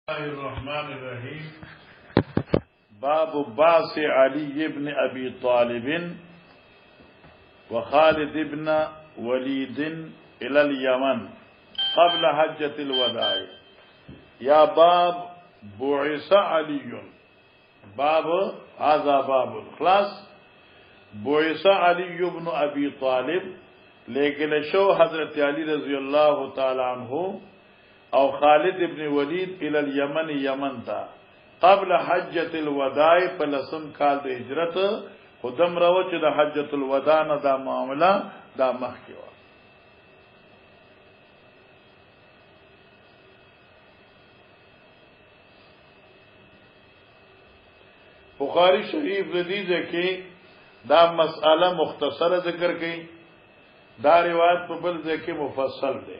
الله الرحمن الرحيم. باب باس علي بن ابي طالب وخالد بن وليد الى اليمن قبل حجة الوداع. يا باب بعث علي، باب هذا باب خلاص. بعث علي بن ابي طالب، لیکن شو حضرت علی رضی اللہ تعالی عنہ او خالد ابن ولید الى الیمن، یمن تا قبل حجۃ الوداع، پلسم کال د هجرت خدم رو چې د حجۃ الوداع نه دا معاملہ دا مخکې و. بخاری شریف لدیده کې دا مسئلہ مختصر ذکر کړي، دا روایت په بل ځای کې مفصل ده.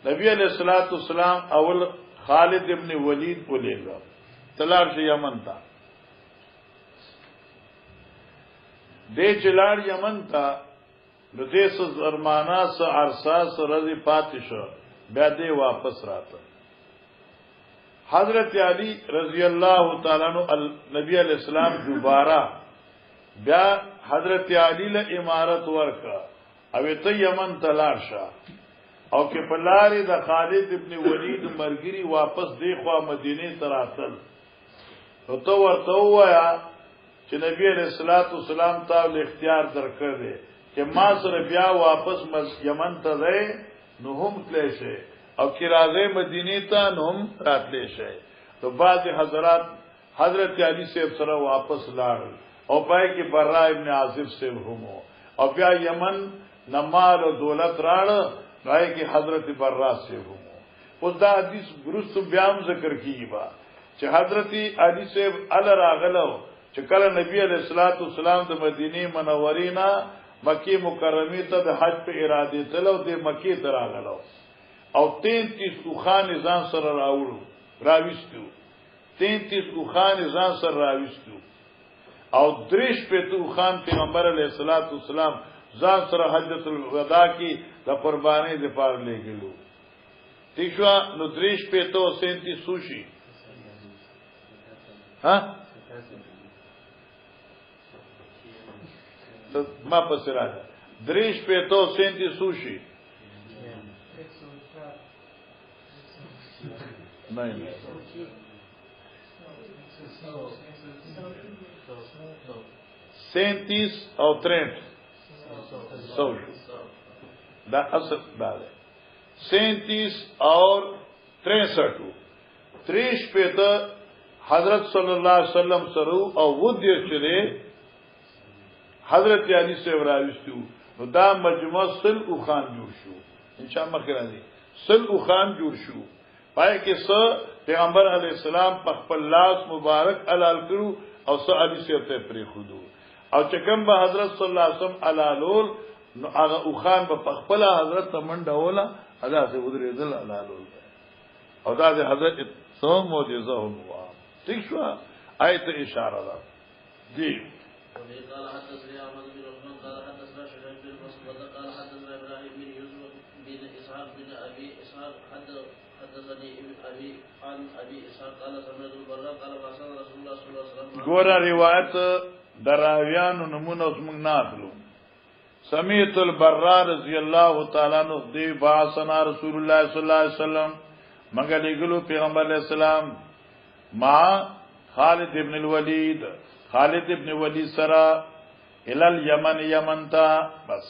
نبی علیہ الصلوۃ والسلام اول خالد ابن ولید بولیگا تلار سے یمن تا، دے چلار یمن تا نو دے سے زرمانہ سے عرصہ سے رضی پاتش بیا دے واپس راتا. حضرت علی رضی اللہ تعالیٰ عنہ نبی علیہ السلام دوبارہ بیا حضرت علی له امارت ورکا او ته یمن تلار شاه، او کې پلاری د خالد ابن ولید مرګری واپس دی خوا مدینه تراتل. نو تو ورته وایا چې نبی علیہ الصلوۃ والسلام ته اختیار درکړ دی چې ما سره بیا واپس یمن ته ځای نو هم تللی شي، او کې راځي مدینه ته نو هم راتلی شي. تو بعض حضرات حضرت علی سے سره واپس لاړ او پای کې برا ابن عازب سے هم، او بیا یمن نمال او دولت راړ رائے کی حضرت برا سے ہوں. اس دا حدیث برست بیام ذکر کی با چې حضرت علی سے ال راغلو چې کله نبی علیہ الصلوۃ والسلام د مدینه منورینا مکی مکرمه ته د حج په اراده تلو د مکی ته راغلو، او 33 اوخان ځان سره راوستو 33 اوخان ځان سره راوستو، او دریش په اوخان پیغمبر علیہ الصلوۃ والسلام ځان سره حجۃ الوداع کی د قربانی د پار لګلو. ٹھیک شو نو دریش په تو 37 سوشي ها ما پس راځه دریش په تو 37 سوشي نه 37 او 63 دا اصل دا ہے 37 اور 63 30 پہ تو حضرت صلی اللہ علیہ وسلم سرو او ودی چلے حضرت علی سے وراوستو دا مجموع سل اوخان جوړ شو. انشاءاللہ خیر دی سل اوخان جوړ شو، پای کې س پیغمبر علیہ السلام په خپل لاس مبارک علال کړو او س علی سے ته پری خودو، او چکم به حضرت صلی الله علیه وسلم علالول نو هغه اوخان په خپل حضرت منډه ولا ادا سے ودرېدل علالول، او دا د حضرت سو معجزه هوا. ٹھیک شو آیت اشاره ده دی. قال حدثنا احمد بن عثمان قال حدثنا شعيب بن مسعود قال حدثنا ابراهيم بن يوسف بن اسحاق بن ابي اسحاق حدثني ابي عن ابي اسحاق قال سمعت البراء قال رسول الله صلى الله عليه وسلم. ګوره روایت دراویانو نمونه اوس موږ نه اخلو. سمیت البراء رضی اللہ تعالی عنہ دی باسنا رسول اللہ صلی اللہ علیہ وسلم منگا لگلو پیغمبر علیہ السلام ما خالد ابن الولید، خالد ابن ولید سرا الال یمن، یمن تا بس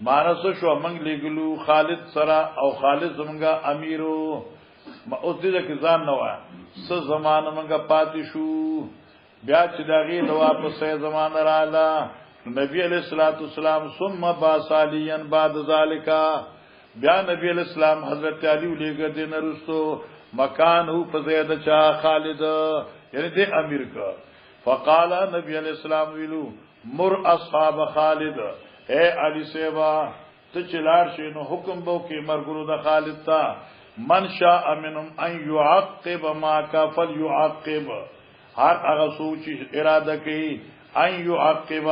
مانسو شو منگ لگلو خالد سرا، او خالد منگا امیرو اس دیده کزان نوا س زمان منگا پاتی شو بیا چې داغي نو واپس زمانه رااله. نبی علیہ الصلوۃ والسلام ثم باصالیا بعد ذالک، بیا نبی علیہ السلام حضرت علی لګ دین رستو مکان هو فزید چا خالد یعنی دې امیر کا. فقال نبی علیہ السلام ویلو مر اصحاب خالد، اے علی سیوا ته چلار شینو حکم بو کې مرګرو د خالد تا، من شاء منهم ان يعقب ما كفل يعقب، ہر هغه سوچ اراده کوي ان يعقب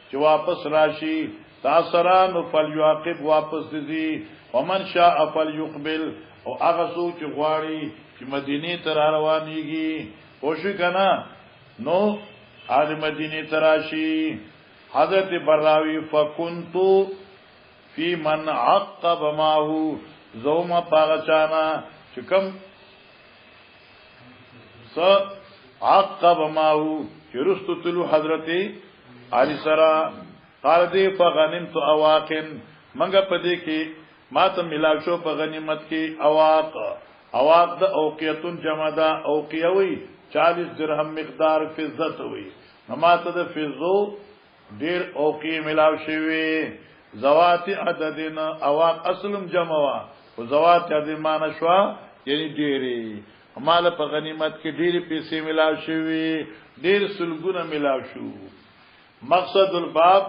چې واپس راشي تاثران فليعقب واپس دي، ومن شاء فليقبل او هغه څوک چې غواړي چې مدینه ته روانيږي خوشی کنا نو آل مدینه ته راشي حضرت براوی فکنتو فی من عقب ماهو زوما پاغچانا چکم عقب ماهو چرستو تلو حضرت علی سرا قال دی فغنمت اواقن منگا پدے کی ما تا ملاو شو پا غنیمت کی اواق دا اوقیتون جمع دا اوقیوی 40 درهم مقدار فضت ہوئی ما تا دا فضو دیر اوقی ملاو شوی زوات عددین اواق اصلم جمعوا و زوات عددین مانا شوا یعنی دیری مال په غنیمت کې ډېری پیسې ملاو شوی ډېر سلګونه ملاو شو مقصد الباب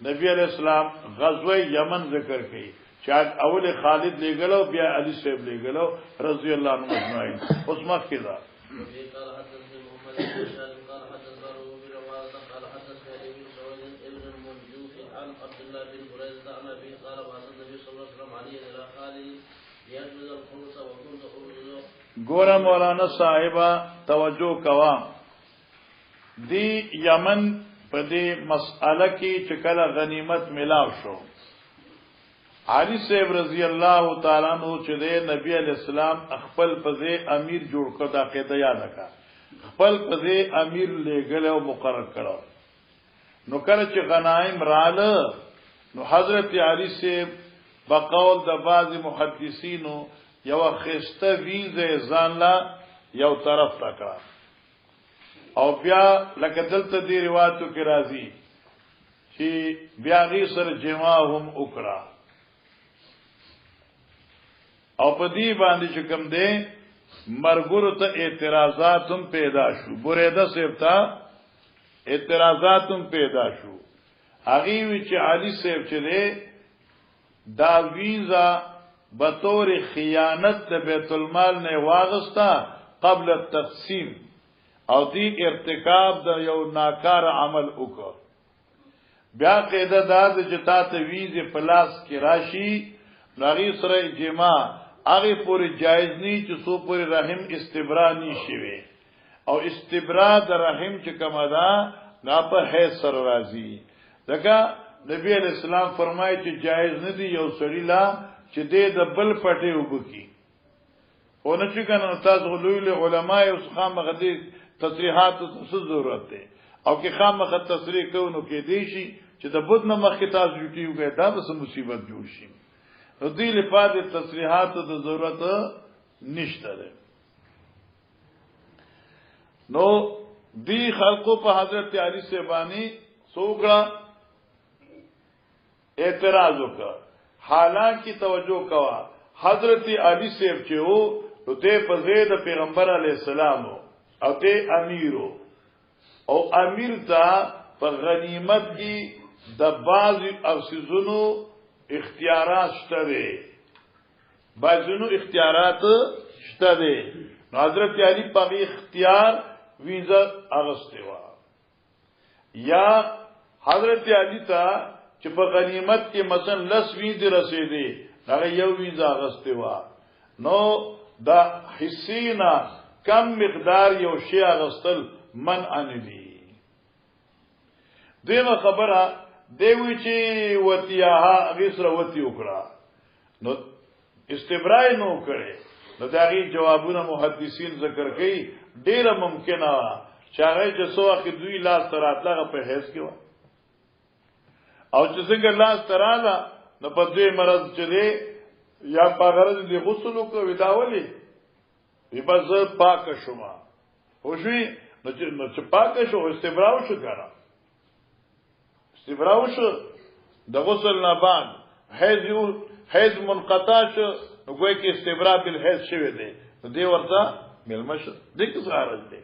نبی علیہ السلام غزوه یمن ذکر کړي چې اول خالد لګلو بیا علی صاحب لګلو رضی الله عنه اجمعین اوس مخکې دا گورا مولانا صاحبہ توجہ کوا دی یمن پا دی مسئلہ کی چکل غنیمت ملاو شو علی صاحب رضی اللہ تعالیٰ عنہ چدے نبی علیہ السلام اخپل پزے امیر جوڑ کر دا قیدہ یاد رکھا اخپل پزے امیر لے گلے و مقرر کرو نو کرچ غنائم رال نو حضرت علی صاحب بقول دا بعض محدثینو یو خسته ویزه ځان لا یو طرف تکړه او بیا لکه دلته دی روایتو کې راځي چې بیا غي سره جماهم وکړه او په دې باندې چې کوم دی مرګورو ته اعتراضاتم پیدا شو بریده صاحب ته اعتراضاتم پیدا شو هغه وی چې علي صاحب چې دا ویزا بطور خیانت د بیت المال نه واغستا قبل التقسیم او دی ارتکاب د یو ناکار عمل وکړ بیا قاعده داد چې تا ته ویزه پلاس کې راشي نغی سره جما هغه پوری جایز نه چې سو پوری رحم استبرا نشي وي او استبرا د رحم چې کومه ده نا په هي سر راځي ځکه نبی علیہ السلام فرمایي چې جایز نه دی یو سړی لا چې دې د بل پټه وبکی او نه چې کنه تاسو غلوی علماء او خامخ دې تصریحات ته ضرورت ده او کې خامخ تصریح کوونو کې دی شي چې د بد نه مخ کې تاسو جوړیږي دا به مصیبت جوړ شي نو دې لپاره تصریحات ته ضرورت نشته ده نو دی خلقو په حضرت علی سے بانی سوګړه اعتراض وکړه حالانکه توجه کوا حضرت علی صاحب چې وو نو ته په زید پیغمبر علی السلام او ته امیرو او امیر ته په غنیمت کې د بعض افسزونو اختیارات شته دي بعضونو اختیارات شته دي حضرت علی په اختیار ویزا اغسطه وا یا حضرت علی ته چې په غنیمت کې مثلا لس ویزې رسیدي هغه یو ویزا اغسطه وا نو دا حسینا کم مقدار یو شی اغستل منع نه دي دیمه خبره دیوی چې وتیاها غسر وتی وکړه نو استبراء نو کړي نو داغي جوابونه محدثین ذکر کوي ډیره ممکنه چې هغه چې سوخه دوی لاس تراتلغه په هیڅ کې و او چې څنګه لاس تراله نو په دې مرز چلے یا په غرض دي غسل وکړي وداولي بس پاک شوما خوشوی نو چې پاک شو استبراء شو کنه استبراء شو د غسل نه بعد حیض منقطع شو نو کوئی کې استبراء بالحیض شوی دی نو دی ورته ملمش دې څه غرض دی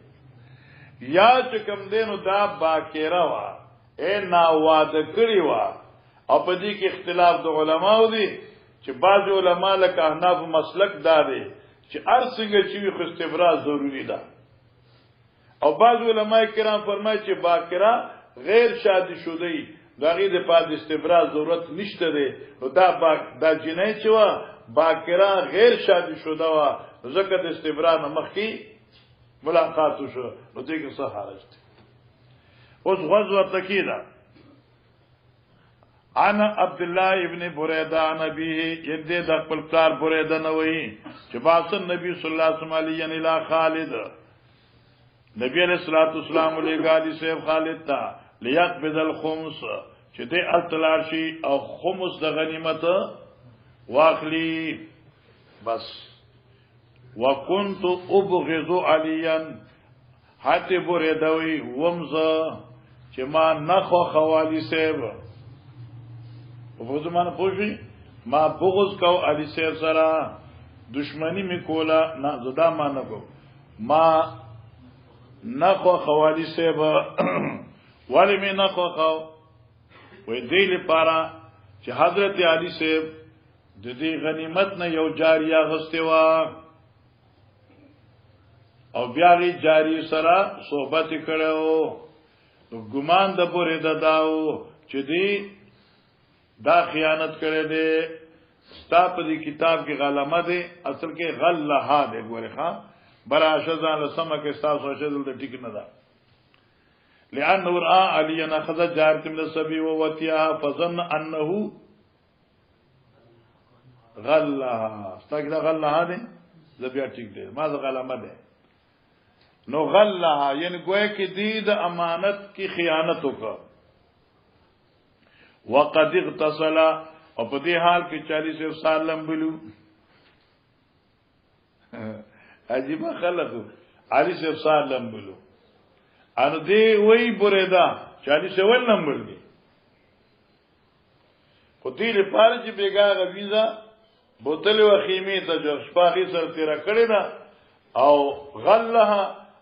یا چې کوم دینو دا باکیره وا اے ناواده کړی وا او په دې کې اختلاف د علماو دی چې بعض علما لکه احناف مسلک داري چې ارڅنګه چې وي استبراء ضروری ده او بعض علماء کرام فرمایي چې باکره غیر شادي شوده ای دغه د پاد استبراء ضرورت نشته ده نو دا جنای چې وا باکره غیر شادي شوه وا زکه د استبرا نه مخکي ملاقات شو نو دې کې څه حرج دی اوس غزوه تکیدا انا عبد الله ابن بريده نبی یده د خپل کار بريده نه وای چې باسن نبی صلی الله علیه وسلم علی الا خالد نبی علیہ الصلوۃ والسلام علیه غالی صاحب خالد تا لیقبض الخمس چې دې التلاشی او خمس د غنیمت واخلی بس وكنت ابغض عليا حتی بریدوی ومزه چې ما نخو خوالی صاحب وګورئ مانه پوښی ما بغض کو علی صاحب سره دشمنی می کولا نه زدا ما نه کو ما نخو خوالی صاحب ولی می نخو خو وې دې لپاره چې حضرت علی صاحب د دې غنیمت نه یو جاریه غسته وا او بیا غي جاری سره صحبت کړو نو ګمان د پورې دداو چې دی دا خیانت کړي دي ستا په دې کتاب کې غلمه دي اصل کې غلها دي ګوره ښا برا شذان لسمه کې تاسو شذل د ټیک نه ده لئن را علی ان اخذ جارت من السبي ووتيها فظن انه غلها ستا کې غلها دي زبیا ټیک دي ما ز غلمه دي نو غلها یعنی گویا کې دې د امانت کی خیانت وکړه وقد اغتصل او په دې حال کې 40 سال لمبلو عجیب خلقو 40 سال لمبلو ان دې وای بریدا 40 ول نمبر دي خو دې لپاره چې بیګا غویزا بوتل او خیمه ته جو شپاغي سر تیرا کړی دا او غلها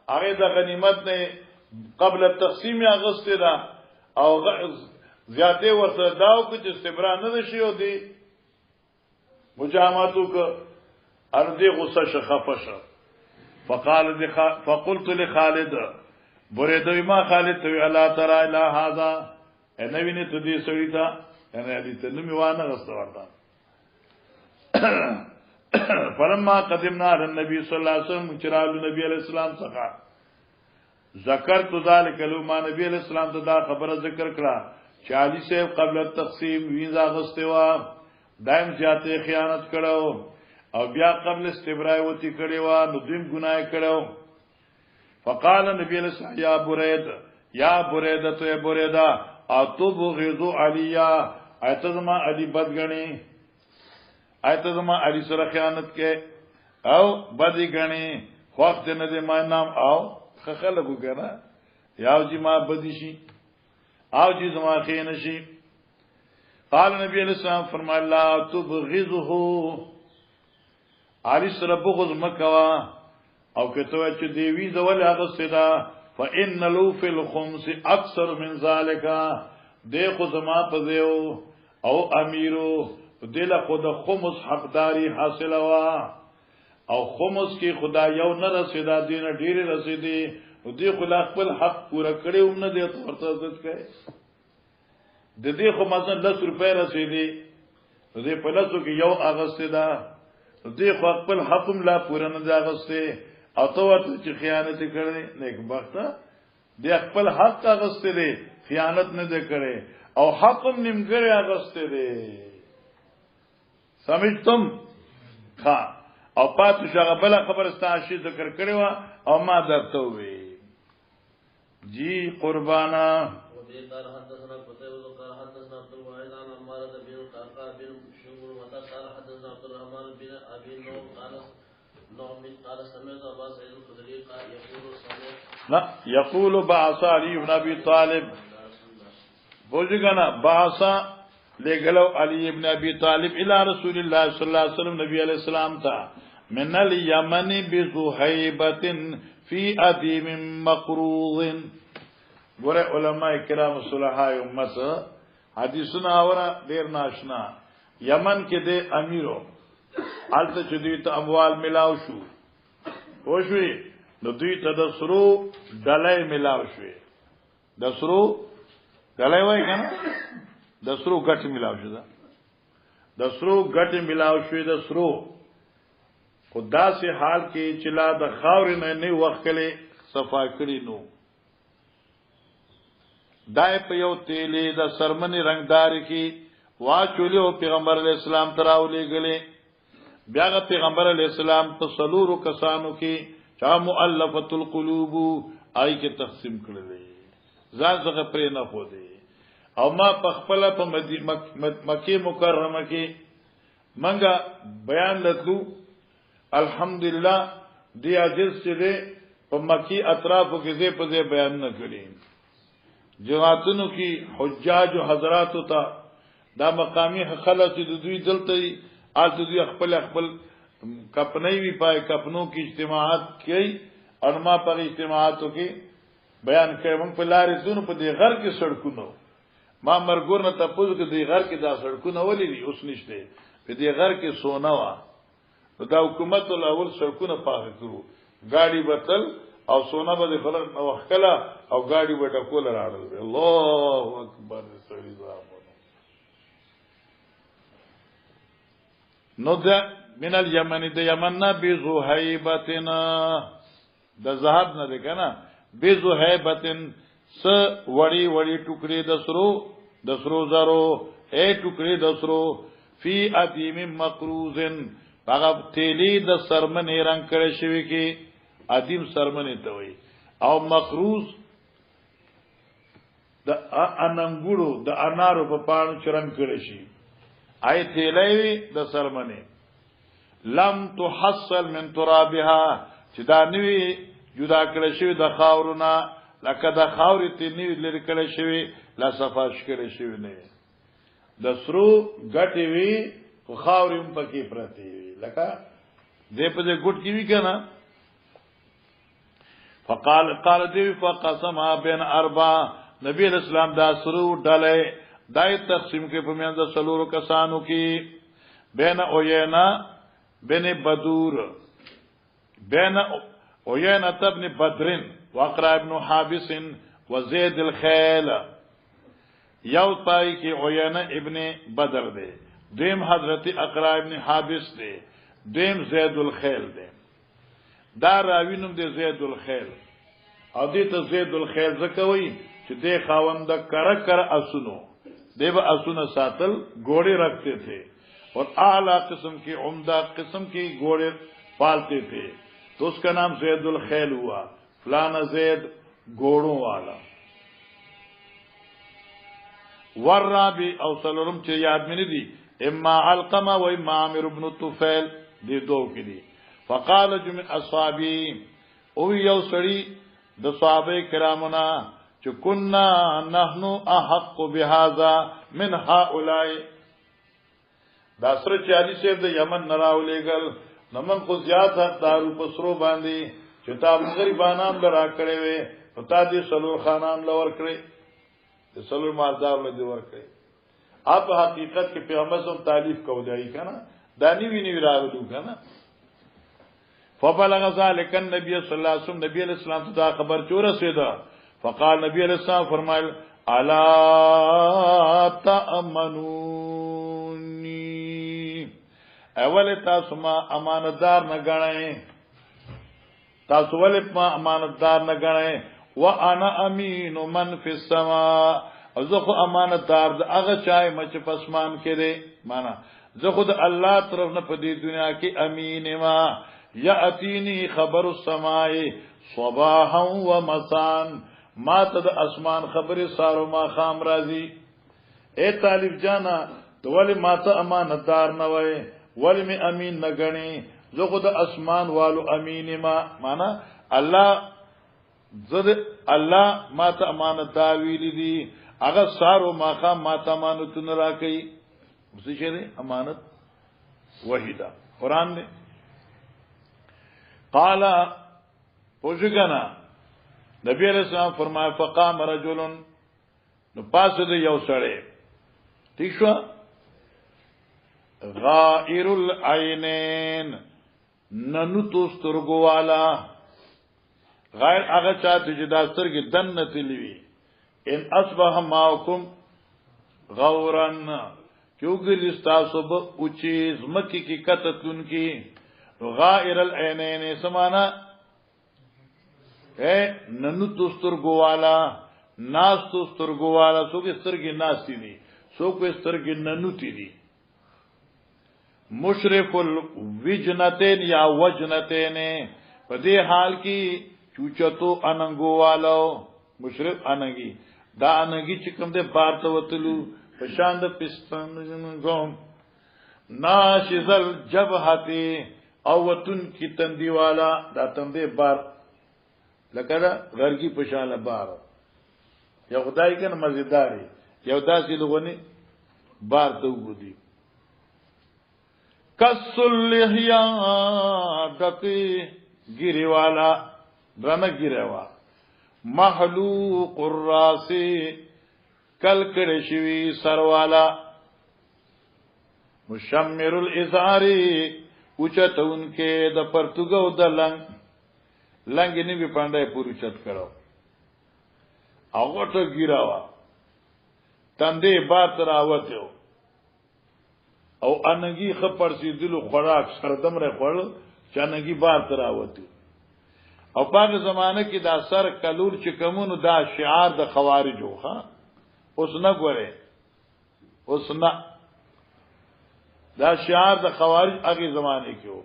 هغه د غنیمت نه قبل التقسیم اغسطه دا او زیاده ورته داو کې چې استبرا نه شي او دی مجاماتو ک ارضی غصه شخفشه فقلت لخالد بریدوی ما خالد تو الا ترى الى هذا انوینه ته دې سړی تا ان دې ته نو میوانه غسته ورته فلما قدمنا على النبي صلى الله عليه وسلم چرال نبی علیہ السلام څخه ذکرت ذلك لما نبی علیہ السلام ته دا خبره ذکر کړه چې علي صاحب قبل التقسیم ویزا غستوا دائم جاته خیانت کړو او بیا قبل استبراء وتی کړي وا نو دیم ګناه کړو فقال نبی علیہ السلام یا بريده تو بريده اتبغض علیا ایتزما علی بدګنی ایتزما علی سره خیانت کې او بدی غنی وخت نه دې ما نام او خلکو کنه یاو چې ما بدی شي او چې زما خین شي قال نبی علیہ السلام فرمایا لا تبغضه علی سره بغض مکوا او کته چې دی وی زول هغه صدا فان لو فی الخمس اکثر من ذلك دغه زما پزیو او امیرو دله خود خمس حقداری حاصل وا او خمس کی خدا یو نه رسیدا دین ډیر رسیدي او دی خلا خپل حق پورا کړو نه دی ورته عزت کوي د دې خو مثلا 10 روپے رسیدي دې په لاسو کې یو اغسته ده دې خو خپل حقم لا پورا نه دی اغسته او ته ورته چې خیانت کړي نیک بخته دې خپل حق اغسته دي خیانت نه دی کړي او حقم نیمګړی اغسته دي سمجھتم ها او پاتې شغه بل خبر ستاسو ذکر کړو او ما درته وی جی قربانا قال حدثنا قتيبة قال حدثنا عبد الواحد عن عمارة بن القعقاع بن شمر قال حدثنا عبد الرحمن بن ابي نوح قال سمعت ابا سعيد الخدري قال يقول بعث علي بن ابي طالب بوجھنا بعث لے گلو علی ابن ابی طالب الى رسول الله صلی اللہ علیہ وسلم نبی علیہ السلام تا من الیمن بزحیبت فی ادیم مقروض گورے علماء کرام صلحاء امت حدیثنا آورا دیر ناشنا یمن کے دے امیرو حالتا چو دوی تا اموال ملاو شو وشوی نو دوی تا دسرو ڈلائی ملاو شوی دسرو ڈلائی وائی کنا دسرو گٹ ملاو شو دا د سرو ګټه ملاو شوې د سرو خدا سے حال کې چلا د خاور نه وخت کله صفا کړی نو دای په یو تیلې د سرمنی رنگدار کې واچولیو پیغمبر علی السلام تراولې غلې بیا پیغمبر علی السلام په سلورو کسانو کې چا مؤلفه القلوب آی کې تقسیم کړلې ځان څنګه پرې نه خو دي او ما په خپل په مکه مکرمه کې منګه بیان لتلو الحمدلله دی اجز چې په مکی اطرافو کې زی په زی بیان نه کړی جماعتونو کې حجاج او حضرات ته دا مقامی خلک د دوی دلته آل دوی خپل کپنې وی پای کپنو کې اجتماعات کوي او ما په اجتماعاتو کې بیان کوي موږ په لارې زونو په دې غر کې سړکونو ما مرګور نه تاسو کې دې غر کې دا سړکونه ولې دي اوس نشته په دې غر کې سونا وا دا حکومت الاول سړکونه پاک کړو گاڑی بتل او سونا به خلک وکلا او گاڑی به ټکول راړل الله اکبر سړي زامن نو ده من الیمن د یمن بزهیبتنا د زهب نه ده کنه بزهیبتن س وړي وړي ټوکړي د سرو زرو ټوکړي د سرو فی ادیم مقروزن هغه تیلی د سرمنې رنگ کړي شوی کې ادیم سرمنې ته وای او مقروز د اننګړو د انارو په پاڼو چرنګ کړي شي آی تیلی د سرمنې لم تحصل من ترابها چې دا نوی جدا کړي شوی د خاورونه لکه د خاورې تنی لري کړي شوی لا صفاش کړي شوی نه د سرو ګټي وی خو خاورې هم پکې پرتی وی لکه دې په دې ګټ کې وی کنه قال دی فقسم بین اربع نبی اسلام دا سرو ډلې دای تقسیم کې په میانځ سلورو کسانو کې بین اوینا بین بدور بین اوینا ابن بدرن واقرا ابن حابس وزید الخیل یو پای کې اوینا ابن بدر دی دیم حضرت اقرا ابن حابس دی دیم زید الخیل دی دا راوینم دی زید الخیل او دې ته زید الخیل زکوي چې دې خاوند کر اسونو دې به اسونه ساتل گھوڑے رکھتے تھے اور اعلی قسم کی عمدہ قسم کی گھوڑے پالتے تھے تو اس کا نام زید الخیل ہوا فلانا زید گھوڑوں والا ورابی او سلورم چې یاد مې دي اما علقمه و اما عامر بن طفیل دې دوه کې دي فقال جمع اصحابي او یو سړی د صحابه کرامنا چې كنا نحن احق بهذا من هؤلاء دا سره چې علي صاحب د یمن نراولېګل نمن خو زیات حقدارو پسرو باندې چې تا غریبانان لرا کړې وې او تا دې سلور خانان لور کړې د سلور مالدار له دې ور کړې اپ حقیقت کې پیغمبر صلی تعریف کو دی کنه دا نیوی راغلو کنه فبلغ ذلك النبي صلى الله عليه وسلم نبی علیہ السلام ته خبر چور رسیدا فقال نبی علیہ السلام فرمایل الا تامنونی اول تاسو ما امانتدار نه غنئ تاسو ول ما امانتدار نه غنئ وانا امین من فی السماء زه خو امانتدار د هغه چای مچ پسمان کړي معنا زه خو د الله طرف نه په دې دنیا کې امین ما یاتینی خبر السماء صباحا ومساء ما ته د اسمان خبره سارو ما خام راځي اے طالب جانا تو ولی ما ته امانتدار نه وای ولی می امین نه غنی زه خو د اسمان والو امین ما معنا الله زد الله ما ته امانتدار ویل دي هغه سارو ما خام ما ته امانتونه راکې څه شي امانت وحیدا قران دی قال پوجګنا نبی علیہ السلام فرمایا فقام رجل نو پاسه د یو سړی ٹھیک شو غائر العینین ننو تو سترګو والا غیر هغه چاته چې دا سترګې دنه تلوي ان اصبح ماکم غورن کیوګل تاسو به اوچې زمکی کی کتتون کی غائر العینین سمانا ننو تسترګو والا ناس تسترګو والا څوک سترګې ناستی دي څوک سترګې ننوتی دي مشرف الوجنتین یا وجنتین په دې حال کې چوچتو اننګو والو مشرف اننګي دا اننګي چې کوم دې بار ته وتلو په شان د پستان غوم ناشزل جبهتی او وتن کی تندی والا دا تندې بار لکه دا غرګي په شان بار یو خدای کنه مزیداری یو داسې لغونی بار ته وګدي کسل لحیا دقی گیری والا درنه گیروا محلوق الراس کل کرشوی سر والا مشمر الازاری اوچت انکے د پرتگو د لنگ نیوی پاندائی پوری چت کرو اغوٹو گیروا تندے بات راوتیو او انگی خپر سی دلو خوراک سردم رے خوڑ چانگی بار تراوتی او پاک زمانه کې دا سر کلور چې کمونو دا شعار د خوارجو ها اوس نه ګوره اوس نه دا شعار د خوارج هغه زمانه کې وو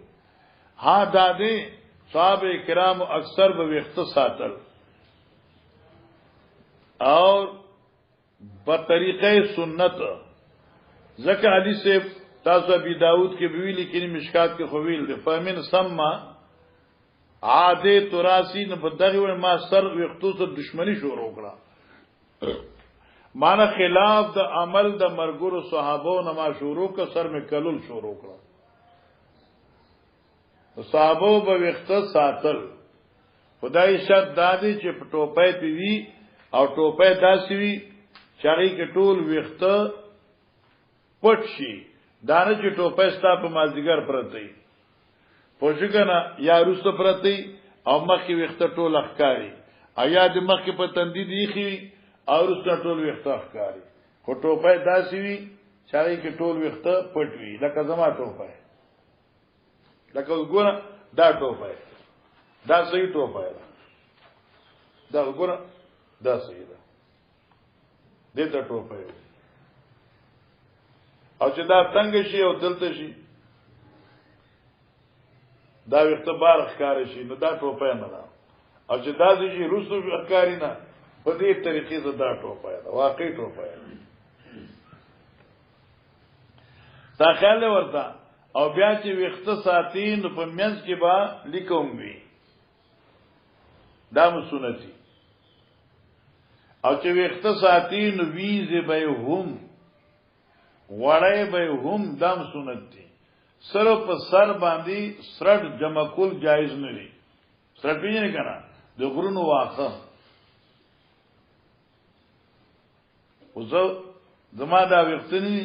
ها دادې صحابه کرام اکثر به وخت ساتل اور په طریقې سنت ذکر حدیث سے تاسو ابي داود کې ویل لیکن مشکات کې خویل ده فمن سما عاده تراسی نه بدغه ما سر وختو سره دشمنی شروع کړه مانا خلاف د عمل د مرګورو صحابو نه ما شروع ک سر می کلل شروع کړه صحابو به وخت ساتل خدای شاد دادی چې ټوپې پیوي او ټوپې داسي وي چاري کې ټول وخت پټ شي دانه چې ټوپه ستا په مازیګر پرتی پوښګنا یا روسته پرتی او مخې وخته ټول اخکاری ایا د مخې په تندې دی خي او روسته ټول وخته اخکاری خو ټوپه داسي وي چاري کې ټول وخته پټ وي لکه زما ټوپه لکه وګوره دا ټوپه دا صحیح ټوپه دا وګوره دا صحیح ده دته ټوپه او چې دا تنگ شي او دلته شي دا وخته بار ښکار شي نو دا ټوپه نه ده او چې دا شي روسو ښکاری نه په دې طریقې زه دا ټوپه ده واقعي ټوپه ده تا خیال ورته او بیا چې وخته ساتي نو په منځ کې با لیکوم وي دا مسنتي او چې وخته ساتي نو ویزه به هم وړای به هم دم سنت دي سره په سر باندې سرد جمع کول جایز نه دي سر پیژنې کنه د غرونو واخه وزو زما دا وختنی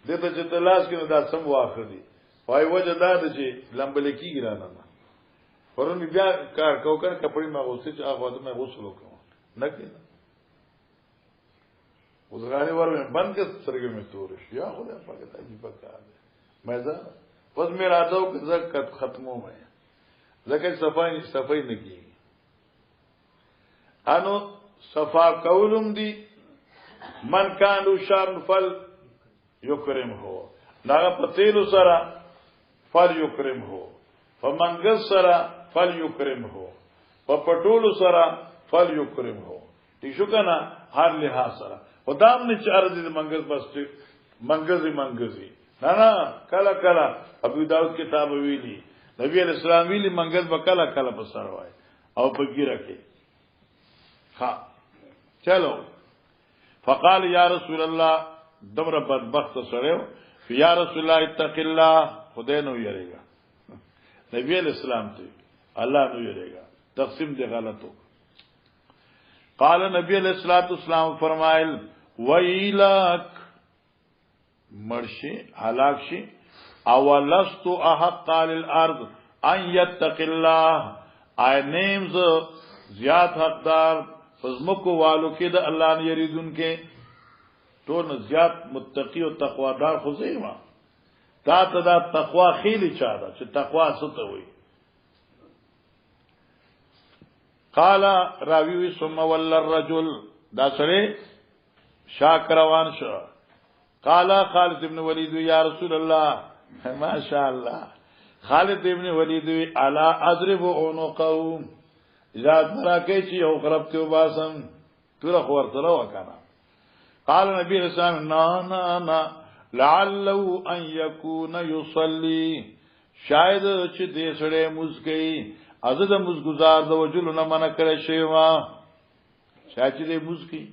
دته چې تلاش کړه دا سم واخه دي وای وجه دا ده چې لمبل کیږي را نه پرون بیا کار کو کړ کپړې ما غوسه چې هغه وخت مې غوسه وکړ نه کړه وزغانی ورمه بند کړ سرګې مې تورش یا خدای پاک ته دې پکار مې ځه پس مې راځو چې زکات ختمو مې زکات صفای نه کیږي انو صفا قولم دی من کانو شارن فل یکرم هو ناغه پتیلو سره فل یکرم هو فمنګس سره فل یکرم هو پټولو سره فل یکرم هو تیشو کنه هر لحاظ سره خدام نه چار دې منګز بس منګزي نه کلا کلا ابو داود کتاب ویلی نبی علیہ السلام ویلی منګز بکلا کلا بسر وای او بګیره کې ها چلو فقال یا رسول الله دمر بدبخت سره یا رسول الله اتق الله خدای نو یریگا نبی علیہ السلام ته الله نو یریگا تقسیم دی غلطو قال نبی علیہ الصلوۃ والسلام فرمایل ویلک مرشی هلاک شي اولست احق للارض ان يتق الله اي نيمز زیات حقدار فزمکو والو کې د الله نه یریدون کې ټول زیات متقی او تقوادار خو زېما تا ته دا تقوا خېلی چا ده چې تقوا څه ته وایي. قال راوی ثم ول الرجل دا سره شاک روان شو. قال خالد ابن ولید یا رسول الله ماشاء الله خالد ابن ولید الا اضرب عنقه اذا تراکه چې یو خراب ته وباسم تر خو ورته وکړه. قال نبی رسول الله نا لعله ان يكون يصلي شاید چې دې سره مسکی ازد مسگزار د وجلو نه منع کړی شی وا شاید دې مسکی.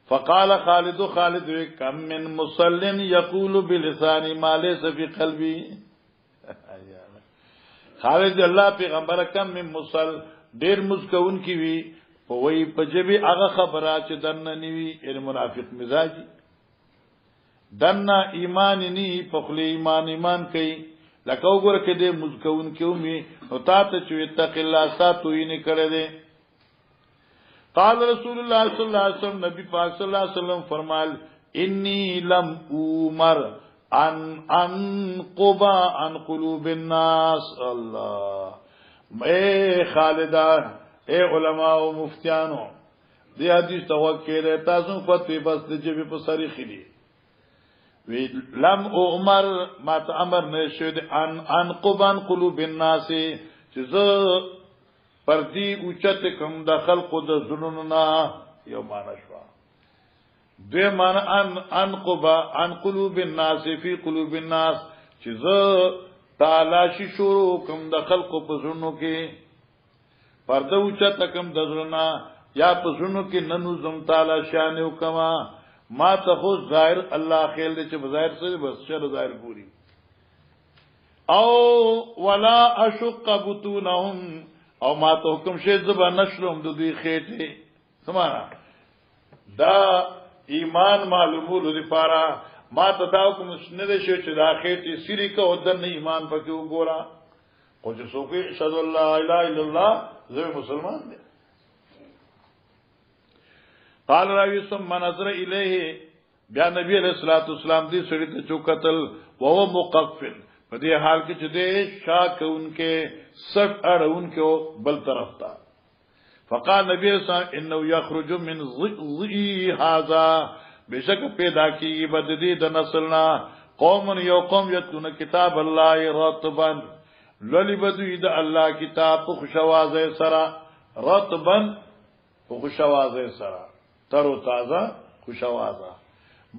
فقال خالد كم من مصل يقول بلسان ما ليس في قلبي. خالد الله پیغمبر کم من مصل ډیر مسکون کی وی په وی په جبي هغه خبره چې دنه نیوی یعنی منافق مزاجي دنه ایمان ني په خلی ایمان کوي لکه وګوره کې دې مسکون کیومي او تا ته چې اتق الله ساتو یې نه کړی دي. قال رسول الله صلی الله علیه وسلم نبی پاک صلی الله علیه وسلم فرمایل انی لم عمر ان انقب عن قلوب الناس. الله اے خالدہ اے علماء او مفتیانو دې حدیث توکل تاسو فتوی بس دې چې په سری خلی وی لم عمر ما ته امر نشد ان انقب عن قلوب الناس چې زه پردی اوچت کم د خلقو د زنونو نا یو معنا شو دوی معنا انقب عن قلوب الناس فی قلوب الناس چې زه تالاشی شروع کم د خلقو په زنونو کې پرده اوچت کم د زنونا یا په زنونو کې ننو زم تالاشانه وکما ما ته خو ظاهر الله خیل دې چې بظاهر سره بس شر ظاهر پوری او ولا اشق بطونهم او ما ته حکم شه زبا نشلم د دوی خېټه سمانا دا ایمان معلومولو لپاره ما ته دا حکم نه دي چې دا خېټه سری کو دنه ایمان پکې وګورا خو چې څوک اشهد الله الا الله زه مسلمان دي. قال راوی ثم نظر الیه بیا نبی علیہ الصلوۃ والسلام دې سړي ته چوکتل وهو مقفل په دې حال کې چې دې شاک انکه سب اړونکو بل طرف تا. فقال نبی صلی الله علیه وسلم انه یخرج من ضئی هذا بشک پیدا کی بددی د نسلنا قوم یو قوم یتون کتاب الله رطبا للی بدوی د الله کتاب په خوشوازه سرا رطبا په خوشوازه سرا تر او تازه خوشوازه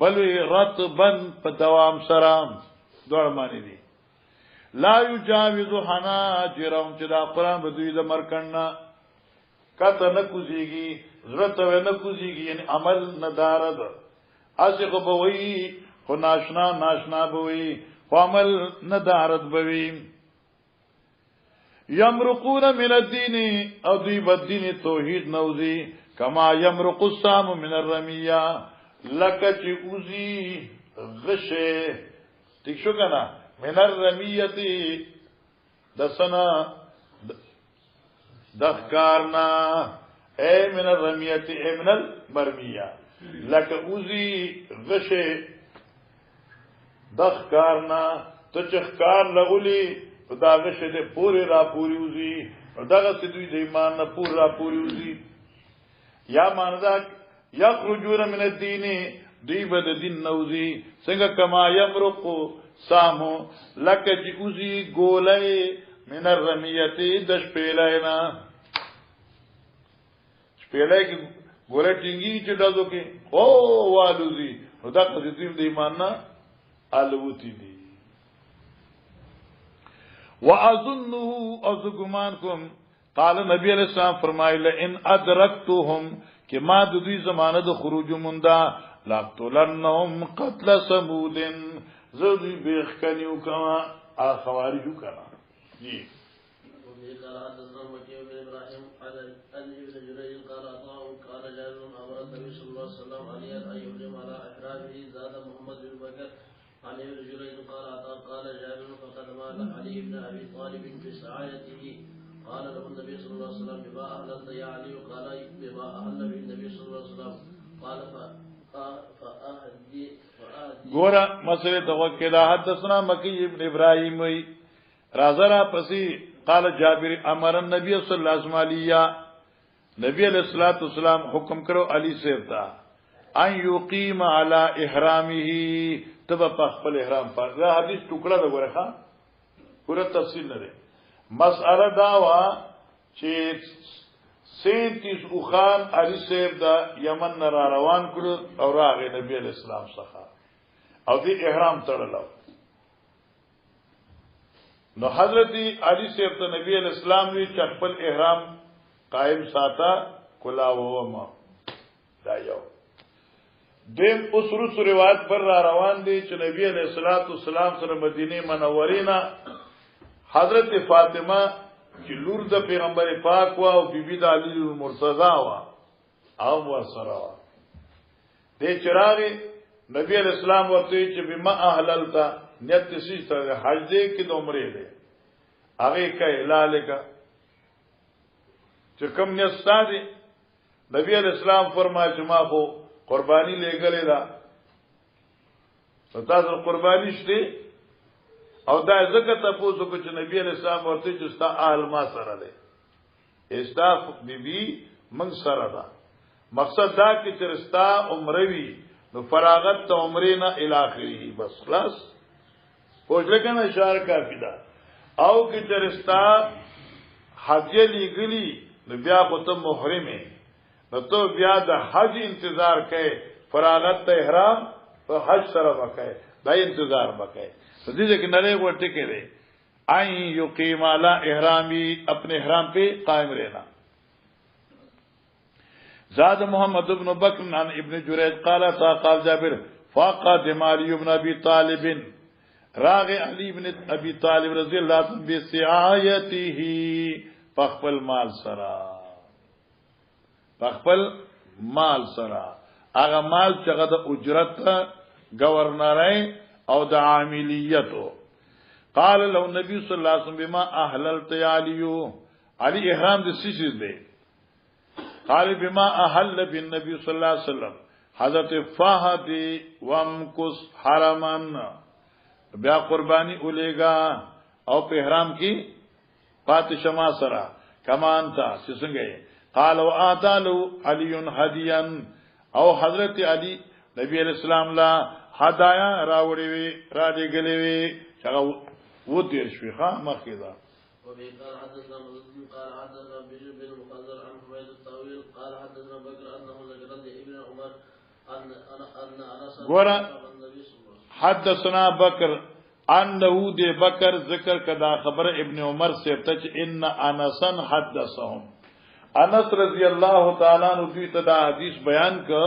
بل رطبا په دوام سرا دوړ معنی دي لا یجاوز حناجرهم چې دا قرآن بدوی د مرکنا کته نه کوزيږي ضرورت نه کوزيږي یعنی عمل نه دارد اسغه بوي خو ناشنا بوي خو عمل نه دارد بوي. یمرقون من الدین او دوی بدین توحید نوزی کما یمرق السام من الرمیہ لکه چې اوزی غشه ٹھیک شو کنه من الرمیتی دسنا دخکارنا اے من الرمیتی اے من المرمیہ لکه اوزی غشه دخکارنا تو چخکار لغولی دا غشه ده پوری را پوری اوزی دغه سدوی د ایمان نه پور را پوری اوزی یا ماندا یخرجون من الدین دی بد دین نوزی څنګه کما یمرقو سامو لکه چې اوزی ګولای من الرمیتی د شپیلاینا شپیلای کی ګولای ټینګي چې دازو کې او والوزی دا قصدیم د ایمان نه الوتی دی. واظنه ازغمانکم قال نبی علیہ السلام فرمایله ان ادرکتهم کہ ما د دوی زمانه د خروج موندا لاقتلنهم قتل ثمود ذی بخکنیو کما خوارجو کنا جی. قال حدثنا وكيع بن ابراهيم قال ان ابن جريج قال عطاء قال جابر امر النبي صلى الله عليه وسلم علي ان يحرم على احرامه زاد محمد بن بكر عن ابن جريج قال عطاء قال جابر فقد مات علي بن ابي طالب بسعايته قال له النبي صلى الله عليه وسلم بما أهللت يا علي؟ قال بما أهل به النبي صلى الله عليه وسلم. قال فأهدي ګوره مسئله توکلا حدثنا مکی ابن ابراهیم وی رازرا پسی قال جابر امر النبي صلی الله علیه وسلم نبی علیہ الصلوۃ والسلام حکم کرو علی سے تا ان یقیم علی احرامه تب خپل احرام پر دا حدیث ټوکړه دا ګوره ښا پورا تفصیل نه ده مسأله دا وا چې 37 اوخان علی صاحب دا یمن را روان کړو او راغی نبی علیہ السلام څخه او دې احرام تړلو نو حضرت علی صاحب ته نبی علیہ السلام وی خپل احرام قائم ساته کلا وما دا یو دیم اوس رسو روایت پر را روان دي چې نبی علیہ الصلوۃ والسلام سره مدینه منورې نه حضرت فاطمه چې لور د پیغمبر پاک وا او بیبي د علی المرتضی وا او ورسره وا د چراغ نبی علیہ السلام ورته چې بما احللتا نیت سي سره حج دې کې د عمرې دې هغه کې اعلان کا چې کوم نیت ستاسو نبی علیہ السلام فرمایي چې ما خو قربانی لګلې دا تاسو قربانی شته او دا ځکه تاسو کو چې نبی علیہ السلام ورته چې ستا اهل ما سره ده استاف بیبي من سره ده مقصد دا چې چرستا عمروي نو فراغت ته عمرې نه الاخري بس خلاص پوښتنه کنه اشاره کافی ده او چې چرستا حج لګلی نو بیا خو ته محرمه نو ته بیا د حج انتظار کوي فراغت ته احرام په حج سره وکړي دا انتظار وکړي دې ځکه نه ورته کېږي اي يقيم على احرامي اپنے احرام پہ قائم رہنا. زاد محمد بن بکر عن ابن جریج قال قال جابر فاقد علي بن ابي طالب راغ علي بن ابي طالب رضی اللہ عنہ بسعایته فخپل مال سرا فخپل مال سرا هغه مال چې د اجرت گورنرای او د عاملیتو. قال لو نبی صلی الله علیه وسلم بما احللت يا علي علي احرام د سیسیز دی. قال بما احل بالنبي صلی الله علیه وسلم حضرت فهد وامکس حرمن بیا قربانی الیگا او په احرام کی فاطمه سرا کمان تا څنګه. قال واتالو علي هديا او حضرت علی نبی علیہ السلام لا هدايا راوړي وي را دي غلي وي څنګه و تیر شوي ښا مخکې دا. وبه قال حدثنا مسلم قال حدثنا بشر بن المخزر عن حميد الطويل قال حدثنا بكر انه ذكر ابن عمر ان انس ګورا حدثنا بكر انه دي بکر ذکر کدا خبر ابن عمر سے تچ ان انسا حدثهم انس رضی اللہ تعالی عنہ دوی تدا حدیث بیان کا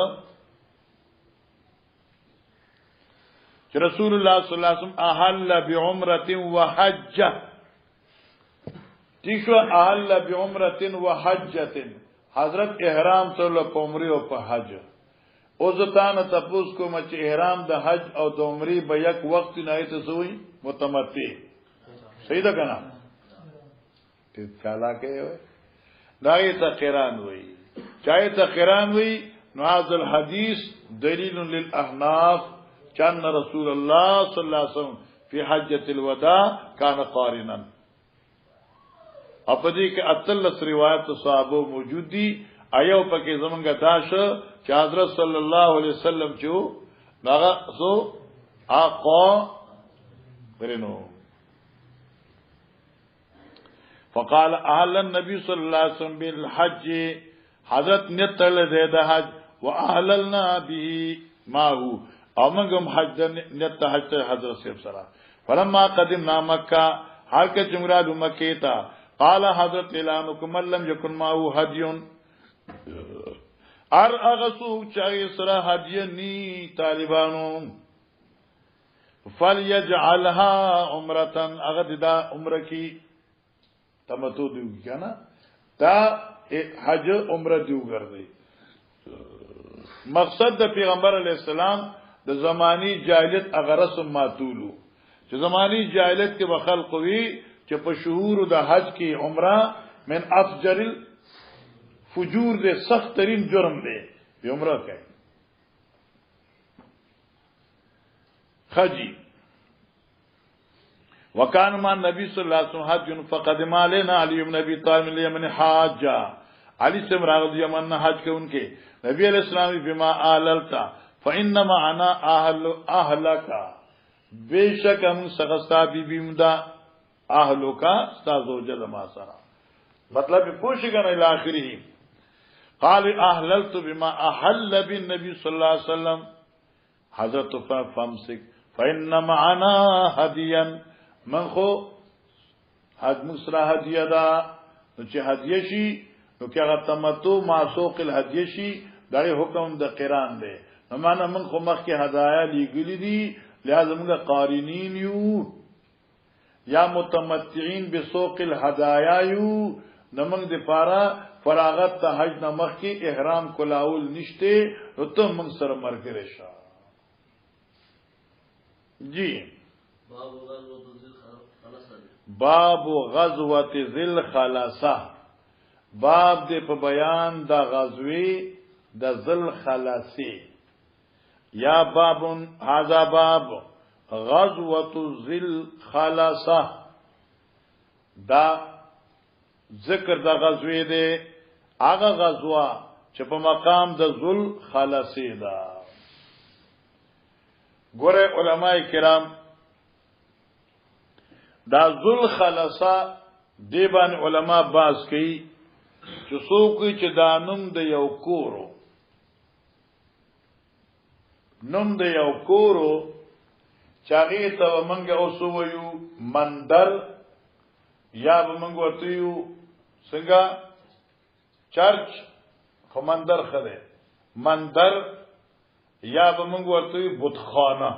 کہ رسول اللہ صلی اللہ علیہ وسلم احل بعمرۃ وحج تیشو احل بعمرۃ وحجۃ حضرت احرام سره په عمره او په حج او زتان تپوس کو مچ احرام د حج او د عمره به یک وخت نه ایت سوی متمتع صحیح ده کنه ته چالا کې داغی تا قران وی چاہے تا قران وی نواز الحدیث دلیل للاحناف چان رسول اللہ صلی اللہ علیہ وسلم فی حجت الوداع کان قارنا. اپدی کہ اتلس روایت صحابہ موجود دی ایو پکې زمونږه داش چې حضرت صلی الله علیه وسلم چې هغه سو اقا ورنو فقال اهل النبي صلى الله عليه وسلم بالحج حضرت نتل زید حج واهللنا به ما هو امغم حج نت حج حضرت صاحب سره فلما قدمنا مکه هر کې جمراد مکه تا قال حضرت اعلانكم لم يكن ما هو هدي ار اغسو چای سره هدی نی طالبانو فليجعلها عمره اغددا عمره کی تمتو دیو کنا تا حج عمره دیو ګرځي. مقصد د پیغمبر علی السلام د زمانی جاهلیت اغرس ماتولو چې زمانی جاهلیت کې بخلق وی چې په شهور د حج کې عمره من افجر الفجور دے سخت ترین جرم دے عمرہ کہ خجی وکان ما نبی صلی اللہ علیہ وسلم حج فقدم علینا علی بن ابی طالب الیمن حاجا علی سے راغ یمن حج کے ان کے نبی علیہ السلام بما آللتا فانما انا اهلک بے شک ہم سغستا بی بیمدا اهلو کا استاذو جلما سرا مطلب پوشگن الی اخره قال احللت بما احل بالنبي صلی اللہ علیہ وسلم حضرت فامسک فانما انا هدیا من خو حج مسرا هدیه دا نو چې هدیه شي نو کې هغه تمتع معسوق الهدیه شي دا حکم د قران دی نو معنا من خو مخ کې هدايا لګلې دي لازم موږ قارنین یو یا متمتعين بسوق الهدايا یو نمنګ د پارا فراغت ته حج نمخ کې احرام کولاول نشته نو ته موږ سره مرګ شه جی باب غزوة ذل خلاصہ باب دے په بیان دا غزوی دا ذل خلاصی یا باب هذا باب غزوة ذل خلاصہ دا ذکر دا غزوی دے آغا غزوہ چې په مقام دا ذل خلاصی دا گورے علماء کرام دا ذل خلاصہ دیبان علماء باز کئی چې څوک چې دا نوم د یو کورو نوم د یو کورو چاغي ته منګه اوسو ویو مندر یا منګه ورته یو څنګه چرچ خو مندر خله مندر یا منګه ورته یو بتخانه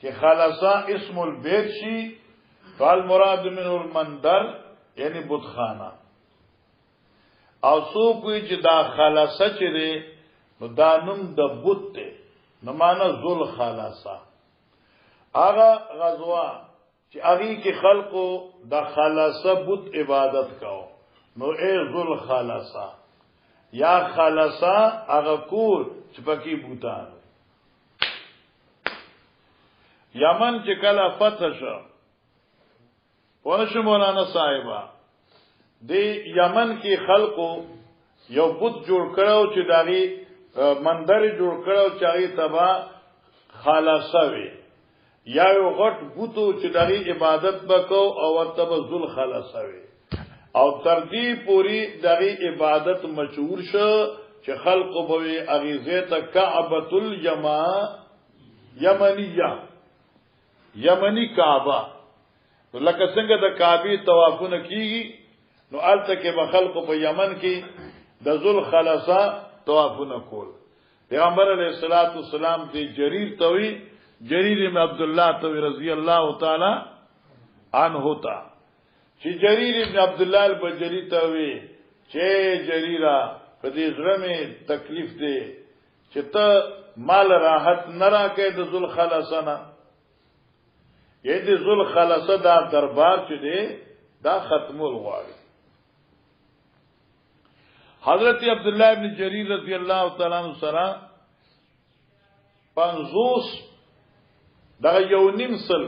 کہ خلاصہ اسم البیت شی فالمراد من المندر یعنی بتخانہ او سو کوئی چې دا خلاصہ چې دی نو دا نوم د بت دی نو معنا ذل خلاصہ هغه غزوه چې هغه کې خلقو د خلاصہ بت عبادت کاو نو ای ذل خلاصہ یا خلاصہ هغه کور چې پکې بوتان یمن چې کله فتح شو ورشه مولانا صاحبہ دی یمن کې خلقو یو بت جوړ کړو چې داغي مندر جوړ کړو چې هغه تبا خلاصه وي یا یو غټ بوتو چې داغي عبادت وکاو او ورته ذل خلاصه وي او تر دې پوری داغي عبادت مشهور شو چې خلقو به اغیزه ته کعبۃ یمنیه یمنی کعبہ نو لکه څنګه د کعبه طوافونه کیږي نو الته کې به خلق په یمن کې د ذل خلاصہ طوافونه کول پیغمبر علیہ الصلوۃ والسلام دی جریر توي جریر ابن عبد الله توي رضی الله تعالی عنہ تا چې جریر ابن عبد الله البجلی توي چې جریرا په دې زړه می تکلیف دی چې ته مال راحت نه راکې د ذل خلاصہ نه یہ دی ذل خلاصہ دا دربار چې دی دا ختمول غواړي حضرت عبداللہ ابن جریر رضی اللہ تعالی عنہ سره 50 دا یو نیم سل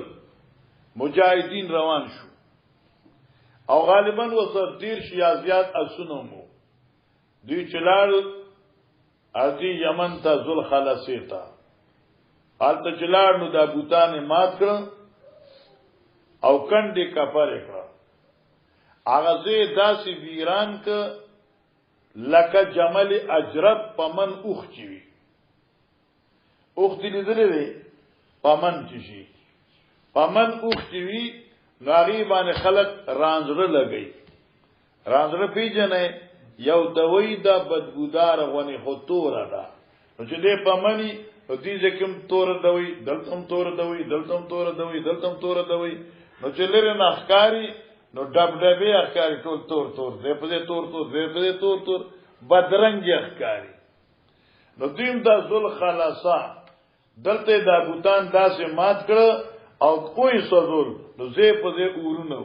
مجاهدین روان شو او غالبا وسر دیر شیازیات اسونو مو دوی چلال ازی یمن تا ذل خلاصی تا حال تا چلال نو دا بوتان مات کرن او کندی کفر اکرا آغازی داسی ویران که لکه جمل اجرب پمن اوخ چیوی اوخ تی لیدلی دی پمن چیشی پمن اوخ چیوی ناغیبان خلق رانزره لگئی رانزره پی جنه یو دوی دا بدبودار غنی خود تورا دا نو چه دی پمنی نو دیزه کم تور دوی دلتم تور دوی دلتم تور دوی دلتم تور دوی نو چې لري نه اخکاری نو ډب ډبې اخکاری ټول تور تور دې په دې تور تور دې په دې تور تور بدرنګ اخکاری نو دیم دا ذل خلاصہ دلته دا بوتان داسې مات کړ او کوئی سوزول نو زه په دې اورونو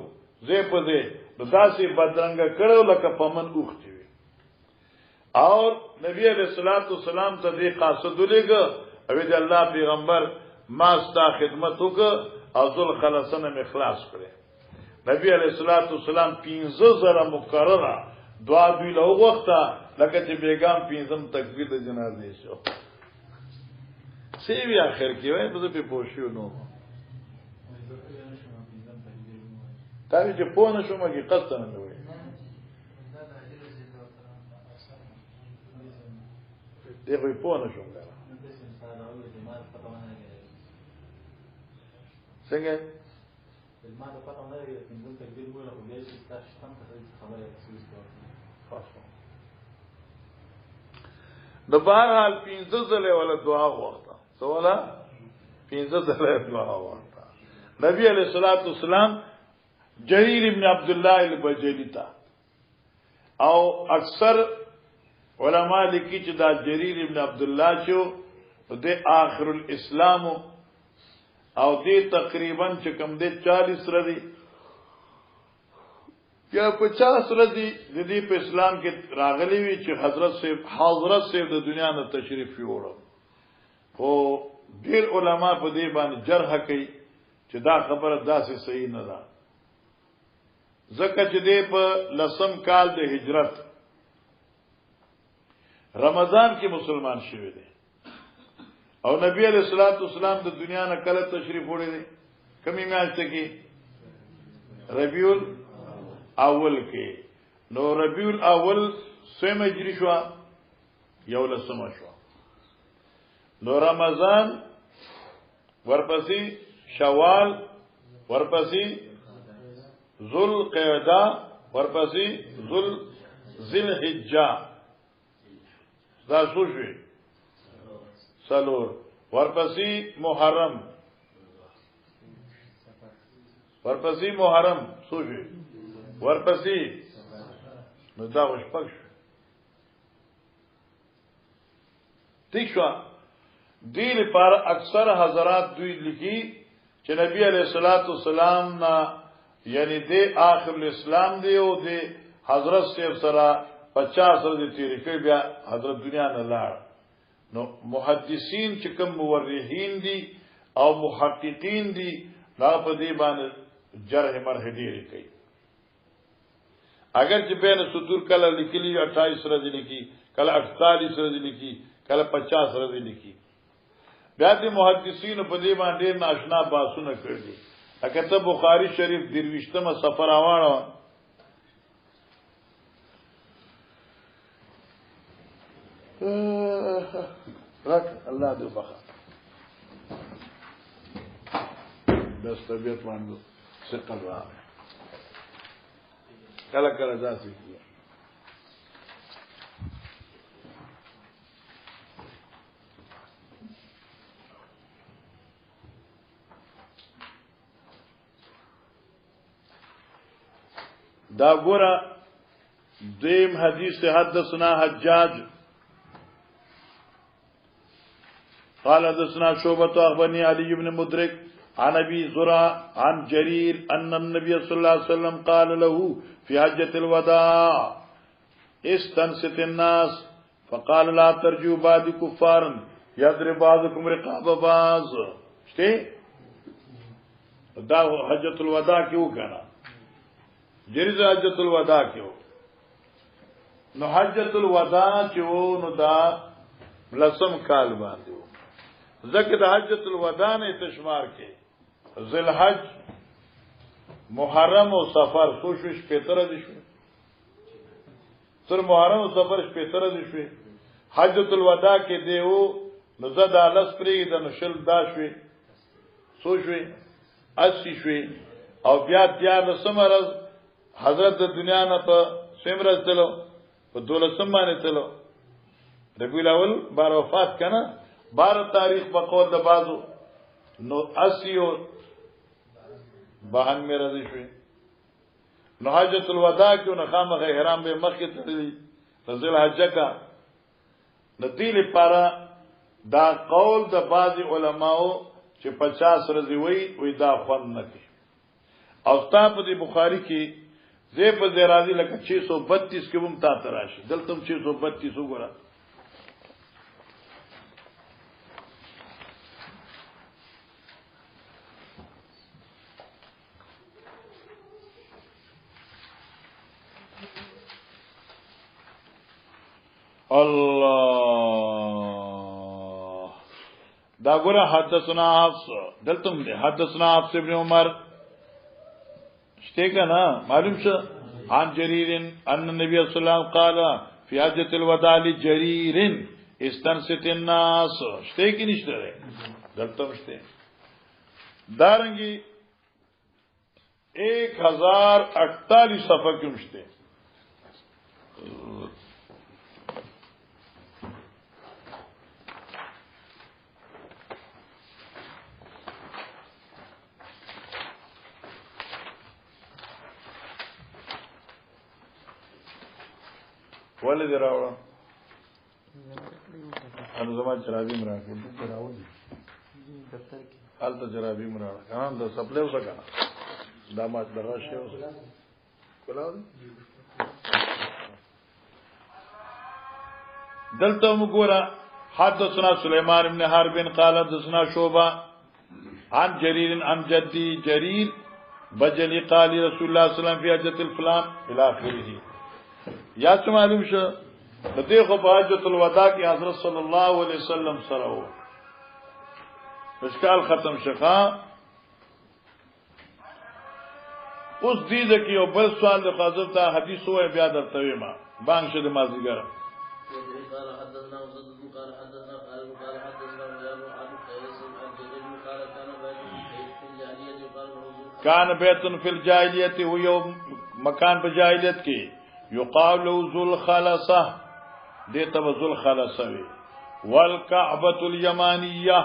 زه په دې نو داسې بدرنګ کړو لکه پمن اوختي وي اور نبی علیہ الصلوۃ والسلام ته دې قاصد لګ او دې الله پیغمبر ما ستا خدمت وک او ذل خلاصنه اخلاص کړي نبی علیہ الصلوۃ والسلام 15000 مکرره دعا دی له وخته لکه چې بیگام 5م تکبیر د جنازې شو سی وی اخر کې وای په دې پوښیو نو تا چې په نه شوم کې قصد نه وای دغه په نه شوم څنګه ما ته پته نه لري چې موږ تکبیر وایو او بیا چې تاسو څنګه خبره تاسو کوئ د بهرحال 15 ځله ولا دعا وغوښته سواله 15 ځله دعا وغوښته نبی علیہ الصلوۃ والسلام جریر ابن عبد الله البجلی تا او اکثر علما لیکي چې دا جریر ابن عبد الله شو د آخر الاسلام او دې تقریبا چې کوم دې 40 ردی یا 50 ردی د دې په اسلام کې راغلي وي چې حضرت صاحب د دنیا نه تشریف وروړ خو ډیر علما په دې باندې جرح کوي چې دا خبره داسې صحیح نه ده ځکه چې دې په لسم کال د هجرت رمضان کې مسلمان شوی دی او نبی علیہ الصلوۃ والسلام د دنیا نه کله تشریف وړي دي کمی میاشت کې ربیع الاول کې نو ربیع الاول سم هجری شو یو لسم شو نو رمضان ورپسې شوال ورپسې ذل قعده ورپسې ذل حجه دا شوشوي سلور ورپسې محرم سوشوي ورپسې نو دا وشپک شو ٹھیک شو دی لپاره اکثر حضرات دوی لیکي چې نبی علیہ الصلوۃ والسلام نا یعنی دے آخر الاسلام دی او دے حضرت صاحب سره 50 ورځې تیرې کړې بیا حضرت دنیا نه لاړ نو محدثین چې کوم مورخین دي او محققین دي دا په دې باندې جرح مرح ډېری کوي اگر چې بین سطور کله لیکلي 28 ورځې لیکي کله 48 ورځې لیکي کله 50 ورځې لیکي بیا دې محدثین په دې باندې ناشنا باسونه کړی اګه ته بخاری شریف درويشتمه سفر اوانه رک الله دې بخا بس طبيعت باندې ثقل راغی کله کله ځاسي دا ګورا دیم حدیث حدثنا حجاج قال حدثنا شعبة أخبرني علي بن مدرك عن أبي زرع عن جرير أن النبي صلى الله عليه وسلم قال له في حجة الوداع استنصت الناس فقال لا ترجوا بعد كفارا يضرب بعضكم رقاب بعض شتي دا حجة الوداع کیوں کنا جریز حجت الوداع کیو نو حجت الوداع کیو نو دا لسم کال باندې ذکر حجت الوداع نے تشمار کے ذی الحج محرم و سفر سوشوش پیتر دشوی سر محرم و سفر پیتر دشوی حجت الوداع کے دیو نو زد آلس پریگی دا نشل دا شوی سوشوی 80 شوی او بیا تیار لسم رز حضرت د دنیا نه په سیمرز تلو په 12 باندې تلو ربیع الاول بار وفات کنا 12 تاریخ په قول د بازو نو 80 او 92 راځي شوی نو حجۃ الوداع کې نو خامخ احرام به مخکې تللی ذل حجہ کا نتیل پارا دا قول د بعض علماو چې 50 ورځې وی دا خوان نه کی او تاسو د بخاری کې زه په دې راځي لکه 632 کې هم تا تراشي دلته 632 وګوره الله دا ګوره حدثنا حفص دلته دې حدثنا حفص ابن عمر شته کنه معلوم شو عن جرير ان النبي صلى الله عليه وسلم قال في حجة الوداع لجرير استنصت الناس شته کې نشته دلته شته دارنګي 1048 صفحه کې مشته ولې دراوړه ان زما چرابي مراکې دراوړي دفتر کې حالت چرابي مراړه کنه د سپلې وسه کنه دا ما دغه شی وسه کولاو دلته وګوره حدثنا سليمان بن حرب قال حدثنا شعبة عن جرير عن جدي جرير بجلي قال رسول الله صلى الله عليه وسلم في حجة الفلان الى اخره یا څه معلوم شو د دې خو په حجۃ الوداع کې حضرت صلی الله علیه وسلم سره وو اشکال ختم شخا اوس دې ځکه یو بل سوال د حضرت حدیث وای بیا درته ما بانګ شه د مازیګر قال حدثنا مسدد قال حدثنا قال حدثنا ويان عن قيس عن جرير قال كان بيت في الجاهليه هو یو مکان په جاهلیت کې یقال له ذل خلصه دته ذل خلصه وی والکعبه الیمانیه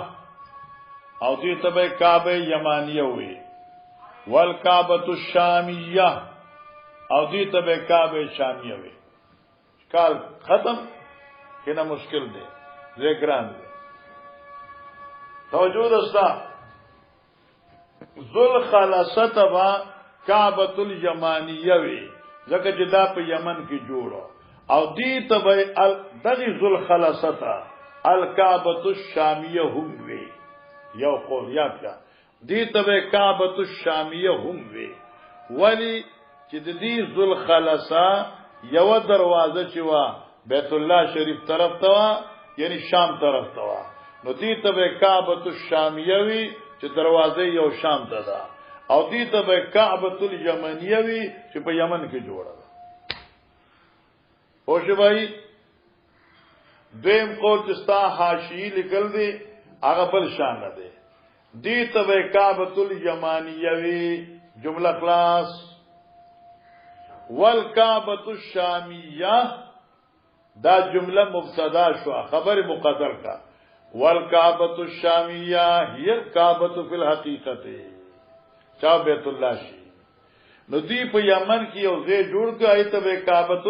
او دته به کعبه یمانیه وی والکعبه الشامیه او دته به کعبه شامیه وی کال ختم کنا مشکل دی ذکران دی توجه دستا ذل خلصه تبا کعبه الیمانیه وی ځکه چې دا په یمن کې جوړو او دې تبع دغه ذل خلاصتا الکعبه الشامیه هم وی یو قول یاد کا دې تبع کعبه الشامیه هم وی ولی چې د دې ذل خلاصا یو دروازه چې وا بیت الله شریف طرف ته وا یعنی شام طرف ته وا نو دې تبع کعبه الشامیه وی چې دروازه یو شام ته ده او دې ته به کعبۃ الیمانیه وی چې په یمن کې جوړه ده او شوی دیم قول چې ستا حاشیه لیکل دي هغه بل شان ده دې ته به کعبۃ الیمانیه وی جمله خلاص والکعبۃ الشامیه دا جمله مبتدا شو خبر مقدر کا والکعبۃ الشامیه هي الکعبۃ فی الحقیقه چا بیت الله شي نو دی په یمن کې یو ځای جوړ کړ ایت به کعبۃ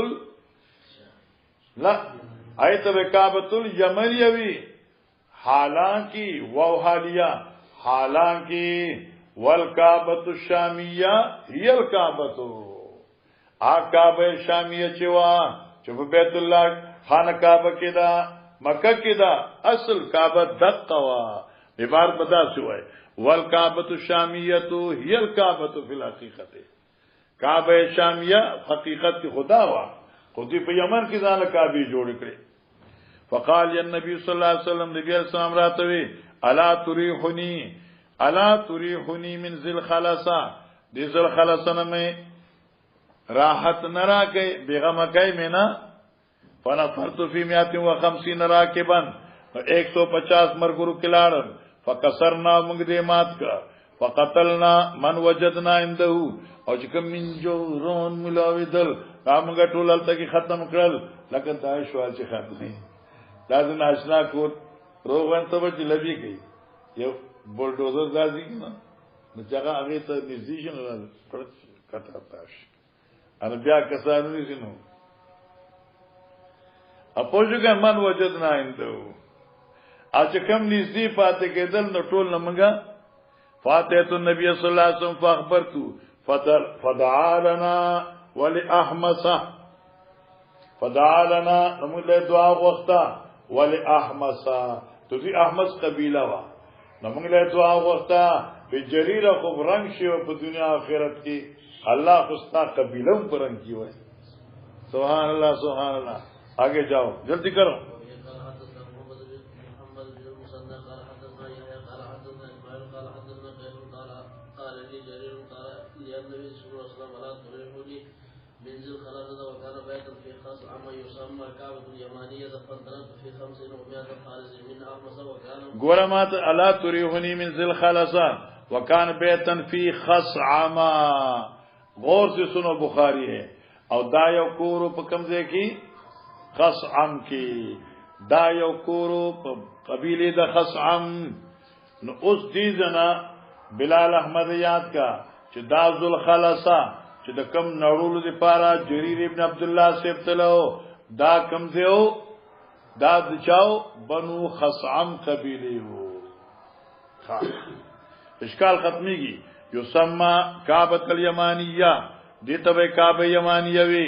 لا ایت به کعبۃ الیمانیه وی حالانکه وو حالیا حالانکه والکعبۃ الشامیه هی الکعبۃ کعبه شامیه چې وا چې په بیت الله خانه کعبه کې دا مکه کې دا اصل کعبه دقه وا عبارت بدا شوی والکعبۃ الشامیہ هی الکعبۃ فی الحقیقت کعبہ شامیہ حقیقت کی خدا وا خودی په یمن کې ځان کعبه جوړ کړي فقال النبي صلی الله علیه وسلم نبی اسلام راتوي الا تریحنی من ذل خلاصه دې ذل خلاصه نه راحت نرا کې بیغم کوي مینا فنفرت فی 150 راکبا 150 مرګرو کلاړم فکسرنا موږ دې مات کا فقتلنا من وجدنا عنده او چې کوم منجو رون ملاوي دل موږ ټول الته کې ختم کړل لکه دا شوال چې ختمي دا د ناشنا کو روغن ته چې لبي کوي یو بولډوزر راځي نه نو چې هغه ته نږدې شي نه پړ کټه تاش ان بیا کسانو نشي نو اپوجګه من وجدنا عنده اچ کم نږدې فاتح کېدل نو ټول نمګه فاتحه النبي صلی الله علیه وسلم فاخبرتو فدعا لنا ولأحمس فدعا لنا نمون لے دعا وقتا ولأحمس تو دی احمس قبیلہ وا نمون لے دعا وقتا بجریر خوب رنگ شیو پا دنیا آخرت کی اللہ خستا قبیلہ پر رنگ کی ہوئے سبحان اللہ سبحان اللہ آگے جاؤ جلدی کرو منزل خلافة وكان بيتا في خاص عما يسمى كعبة اليمانية فانطلقت في 500 خالص من أحمس وكان غرمات ألا تريهني منزل خلصا وكان بيتا في خاص عما غور سے سنو بخاری ہے او دا یو کورو پا کمزے کی خصعم کی دا یو کورو پا قبیلی دا خصعم نو اس دیزنا بلال احمد یاد کا چه دا ذل خلصا چه دا کم نورولو دی پارا جریر ابن عبداللہ سے ابتلاو دا کمزے ہو دا دچاو بنو خصعم قبیلی ہو اشکال ختمی کی یسمى کعبۃ الیمانیہ دیتا بے کعبہ یمانیہ وی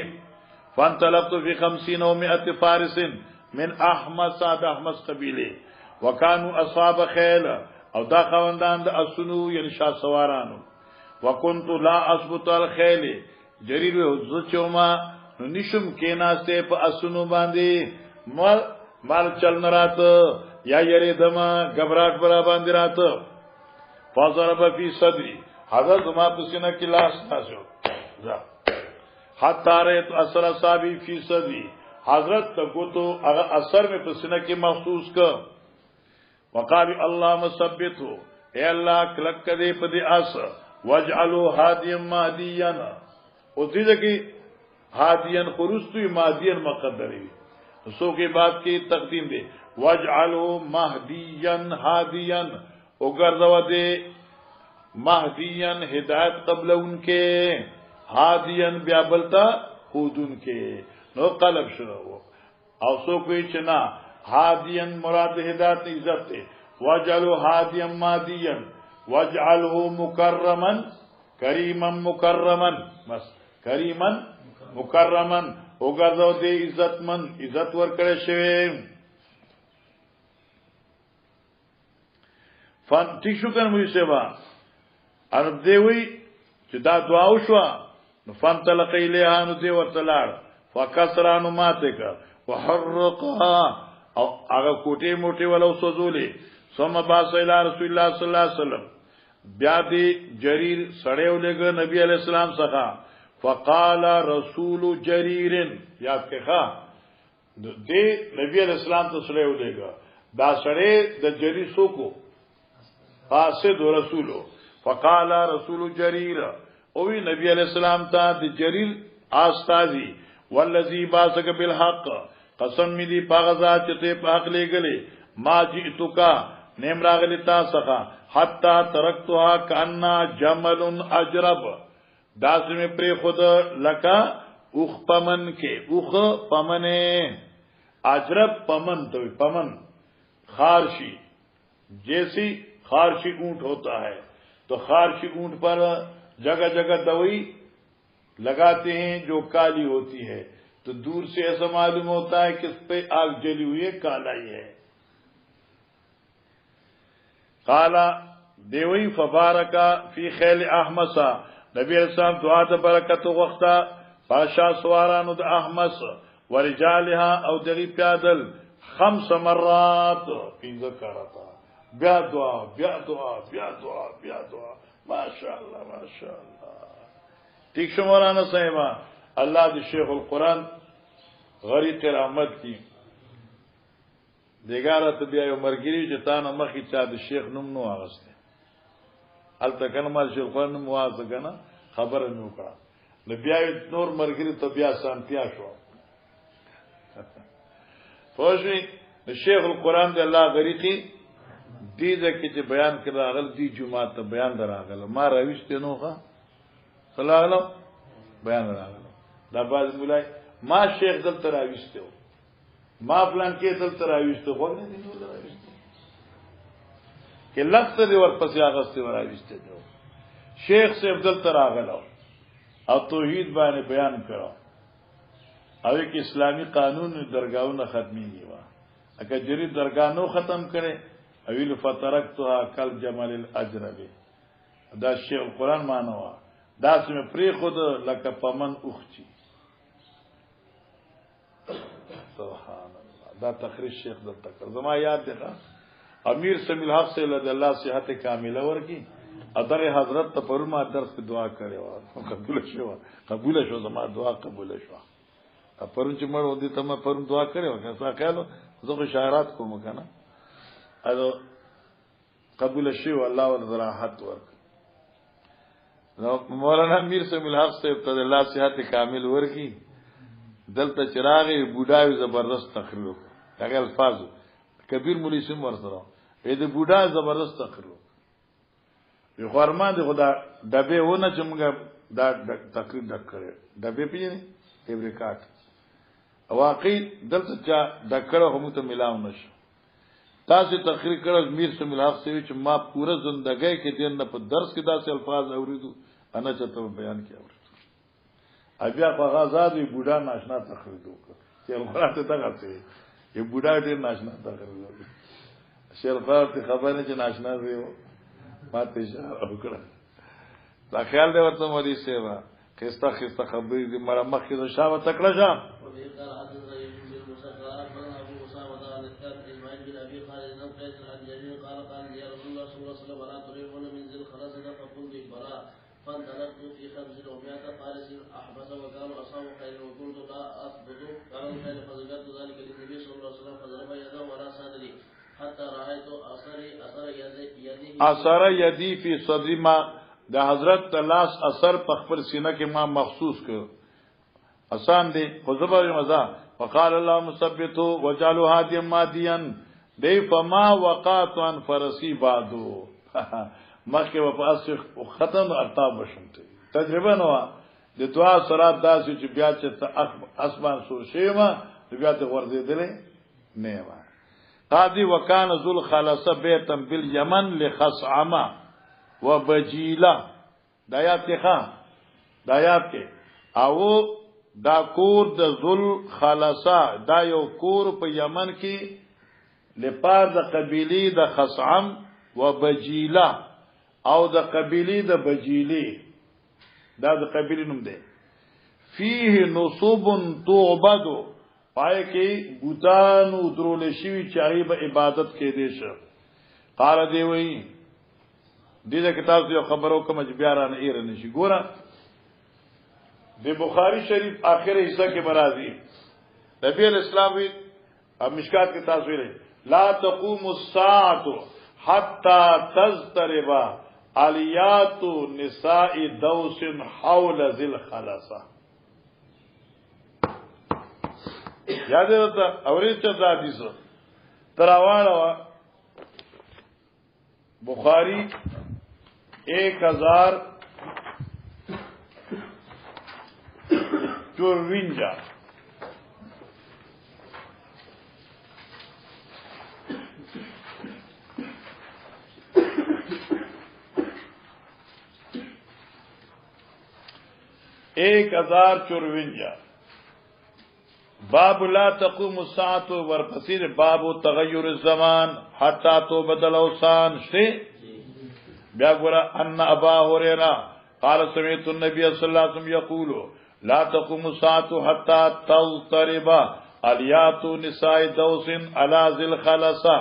فانطلقت فی 50 و 100 فارس من احمس دا احمس قبیلے وکانو اصحاب خیل او دا خواندان دا اسنو یعنی شاہ سوارانو وکنت لا اثبت الخیل جریر زچوما نشم کینا سے پا اسنو باندی مال چلن رات یا یری دما گبراٹ برا باندی رات فضرب فی صدری حضرت ما پسینہ کی لاس ناسو حتی رہت اثر اصابی فی صدری حضرت تکو تو اگر اثر میں پسینہ کی محسوس کر وقال اللہ مثبتو اے اللہ کلک کدے پدی اس وجعلو ہادیا مہدیا اس دیدہ کی ہادیا خرستوی مہدیا مقدری سو کی بات کی تقدیم دے وجعلو مہدیا ہادیا اگردو دے مہدین ہدایت قبل ان کے ہادین بیابلتا خود ان کے نو قلب شروع او سو کوئی چنا ہادین مراد ہدایت عزت تے وجعلو ہادین مہدین وجعلو مکرمن کریمن مکرمن بس کریمن مکرمن اگردو دے عزت من عزت ورکڑے شوے فن ٹھیک شو کن مجھے سے با عرب دیوی چی دا دعاو شوا نو فانطلق الیہا نو دیور تلار فکسرانو ماتے کا وحرقها او اگا کوٹے موٹے ولو سوزولے ثم باس الى رسول اللہ صلی اللہ علیہ وسلم بیا دی جریر سڑیو لے گا نبی علیہ السلام سخا فقال رسول جریر یاد کے خواہ دے نبی علیہ السلام تو سڑیو لے گا دا سڑے دا جریر سو کو قاصد و رسولو فقال رسول جریر اوی نبی علیہ السلام تا دی جریر آستازی والذی باسک بالحق قسم می دی پاغذات چتے پاک لے گلے ما جئتو کا نیم راغلی تا سخا حتی ترکتوها کاننا جمل اجرب داس میں پری خود لکا اوخ پمن کے اوخ پمنے اجرب پمن تو پمن خارشی جیسی خارشی اونٹ ہوتا ہے تو خارشی اونٹ پر جگہ جگہ دوائی لگاتے ہیں جو کالی ہوتی ہے تو دور سے ایسا معلوم ہوتا ہے کہ اس پہ آگ جلی ہوئی ہے کالا ہی ہے قالا دیوئی فبارکا فی خیل احمسا نبی علیہ السلام دعا دا برکت وقتا پاشا سوارانو دا احمس ورجالها او دغی پیادل 5 مرات پینزا کارتا بیا دعا بیا دعا بیا دعا بیا دعا ماشاءاللہ ماشاءاللہ ٹھیک شو مولانا صاحبہ اللہ دی شیخ القرآن غریق رحمت کی دیگارہ تبیا یو مرگری جتانا مخی چاہ دی شیخ نم نو آغستے حالتا کنا مال شیخ القرآن نم آغستا کنا خبر نو کرا نبیائی نور مرگری تبیا سانتیا شو فوشوی شیخ القرآن دی اللہ غریقی دی دکی چی بیان کر راغل دی جماعت تا بیان در راغل ما رویشتی نو خوا صلی اللہ علیہ بیان راغل دا باز مولائی ما شیخ دل تراویشتی ہو ما فلان کے دل تراویشتی ہو خواب نہیں دل تراویشتی کہ لخت دی ورپسی آغستی وراویشتی ہو شیخ سے دل تراغل ہو او توحید باندې بیان کړو او کې اسلامی قانون درگاہونه ختميږي وا اګه جری درگاه نو ختم کړي اویل فترکتها کل جمال الاجربی دا شیخ القرآن مانوا دا سم پری خود لکه پمن اوخچی سبحان الله دا تقریر شیخ د تکر زما یاد ده امیر سمیل حق سے الله صحت کامله ورکی ادر حضرت ته پرما درس په دعا کړي وا قبول شو زما دعا قبول شو پرون چې مړ ودی ته ما پرون دعا کړي وا څه خیالو زه شاعرات کوم کنه اده قبول شو الله ول راحت ورک مولانا امیر سمیل حق سے ته الله صحت کامل ورکی دلته چراغ بوډای زبردست تقریر هغه الفاظ کبیر مولوی سم ورسره دې بوډا زبردست تقریر یو خرمان دې خدا دبه ونه چې موږ دا تقریر وکړو دبه پیژنې ایبریکاټ واقعي دلته چې دکړه هم ته ملاو نشو تاسو تقریر کړو میر سم الحق سے چې ما پوره ژوندۍ کې دین په درس کې داسې الفاظ اوریدو انا چې ته بیان کې اوریدو بیا په غزاد وی بوډا ناشنا تقریر وکړ چې القرآن ته تاغته یو بوډا ډیر ناشنا تقریر وکړ شیخ فاطمه خبره چې ناشنا دی ماته اشاره وکړه دا خیال دی ورته مودي سیوا خسته خبرې دې مړه مخې ته شاوه تکړه شه فانطلقت في 500 فارس احبس وقالوا اصاب خير وقلت لا اثبت قالوا خير فذكرت ذلك للنبي صلى الله عليه وسلم فضرب يده ولا صدري حتى رايت اثر يدي في صدري ما د حضرت تلاس اثر په خپل سینه کې ما محسوس کړ آسان دي خو زبر مزه وقال الله مثبت وجعلوا هاديا ماديا دي فما وقعت عن فرسي بعدو مخکې و په اصل ختم ارتاب بشمته تجربه نو د دعا سره داسې چې بیا چې اسمان سور شیما بیا ته ورزيدلې نه و قاضي وکانه ذل خلاص بیتم بالیمن لخصعمه وبجیلا دایات کې او دا کور د ذل خلاصا دا یو کور په یمن کې لپاره د قبيله د خصعم وبجیلا او د قبيله د بجيلي دا د قبيله نوم دی فيه نصب تعبد پای کې بوتانو درول شي چې هغه به عبادت کې دي شه قال دی وی دې کتاب یو خبرو کوم چې بیا را نه ایر نشي ګوره د بخاری شریف اخر حصہ کې برازي نبی اسلام وی مشکات کې تاسو ویل لا تقوم الساعه حتى تضطرب علیات نساء دوس حول ذل خلاصه یاد ده اورې چې دا حدیث تراواله بخاری 1054 1054 باب لا تقوم الساعه ورپسې باب تغیر الزمان حتا تبدل اوسان شته بیا ګور ان ابا هريره قال سمعت النبي صلى الله عليه وسلم يقول لا تقوم الساعه حتا تضطرب اليات نساء دوس على ذل خلصا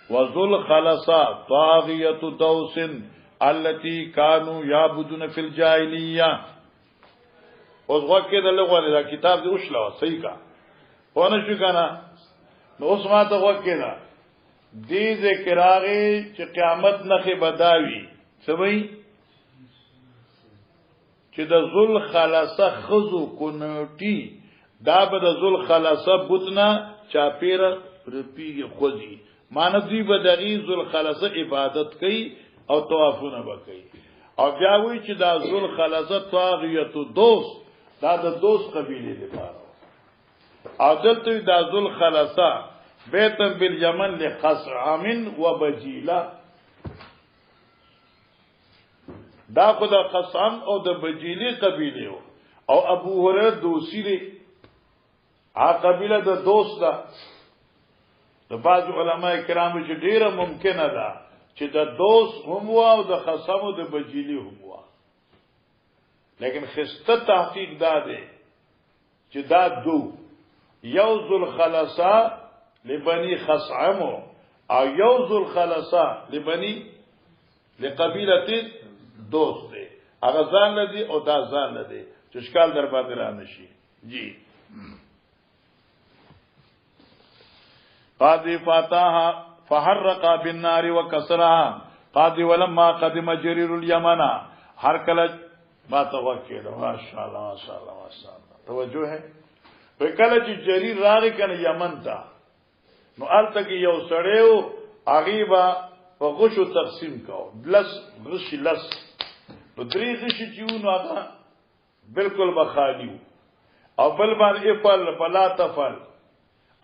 وذل خلصا طاغيه دوس التي كانوا يعبدون في الجاهليه اوس وکه د لغوه دا کتاب دې وشلا صحیح کا ونه شو کنه نو اوس ما ته وکه دا دې ذکراره چې قیامت نخې بداوي سوي چې د ذل خلاصه خذو کونټي دا به د ذل خلاصه بوتنا چاپیره رپیږي خوځي مان دوی به دغه ذل خلاصه عبادت کوي او طوافونه وکړي او بیا وی چې دا ذل خلاصه طاغیت دوست دا د دوست قبیله لپاره او دلته دا ذل خلاصه بیتن بالیمن لخصعم وبجیلا دا خو د قصعم او د بجیلی قبیله او ابو هريره دوسی دی قبیله د دوست ده د بعض علماء کرام چې ډیره ممکنه ده چې د دوست هم او د قصعم او د بجیلی هم لیکن خسته تحقیق دا دی چې دا دو یو ذل خلصا لبنی خصعم او یو ذل خلصا لقبیله دوست دی هغه ځان لدی او دا ځان لدی چې ښکال در باندې را نشي جی قاضی فاتحه فحرق بالنار وكسرها قاضی ولما قدم جرير اليمن هر کله ما توکل ماشاءالله ماشاءالله ماشاءالله توجه ہے په کله چې جرير راغی کنه یمن ته نو الته کې یو سړیو اغیبا په غشو تقسیم کاو غشي لس نو درې غشي چې نو هغه بالکل بخالیو او بل باندې افل فلا تفل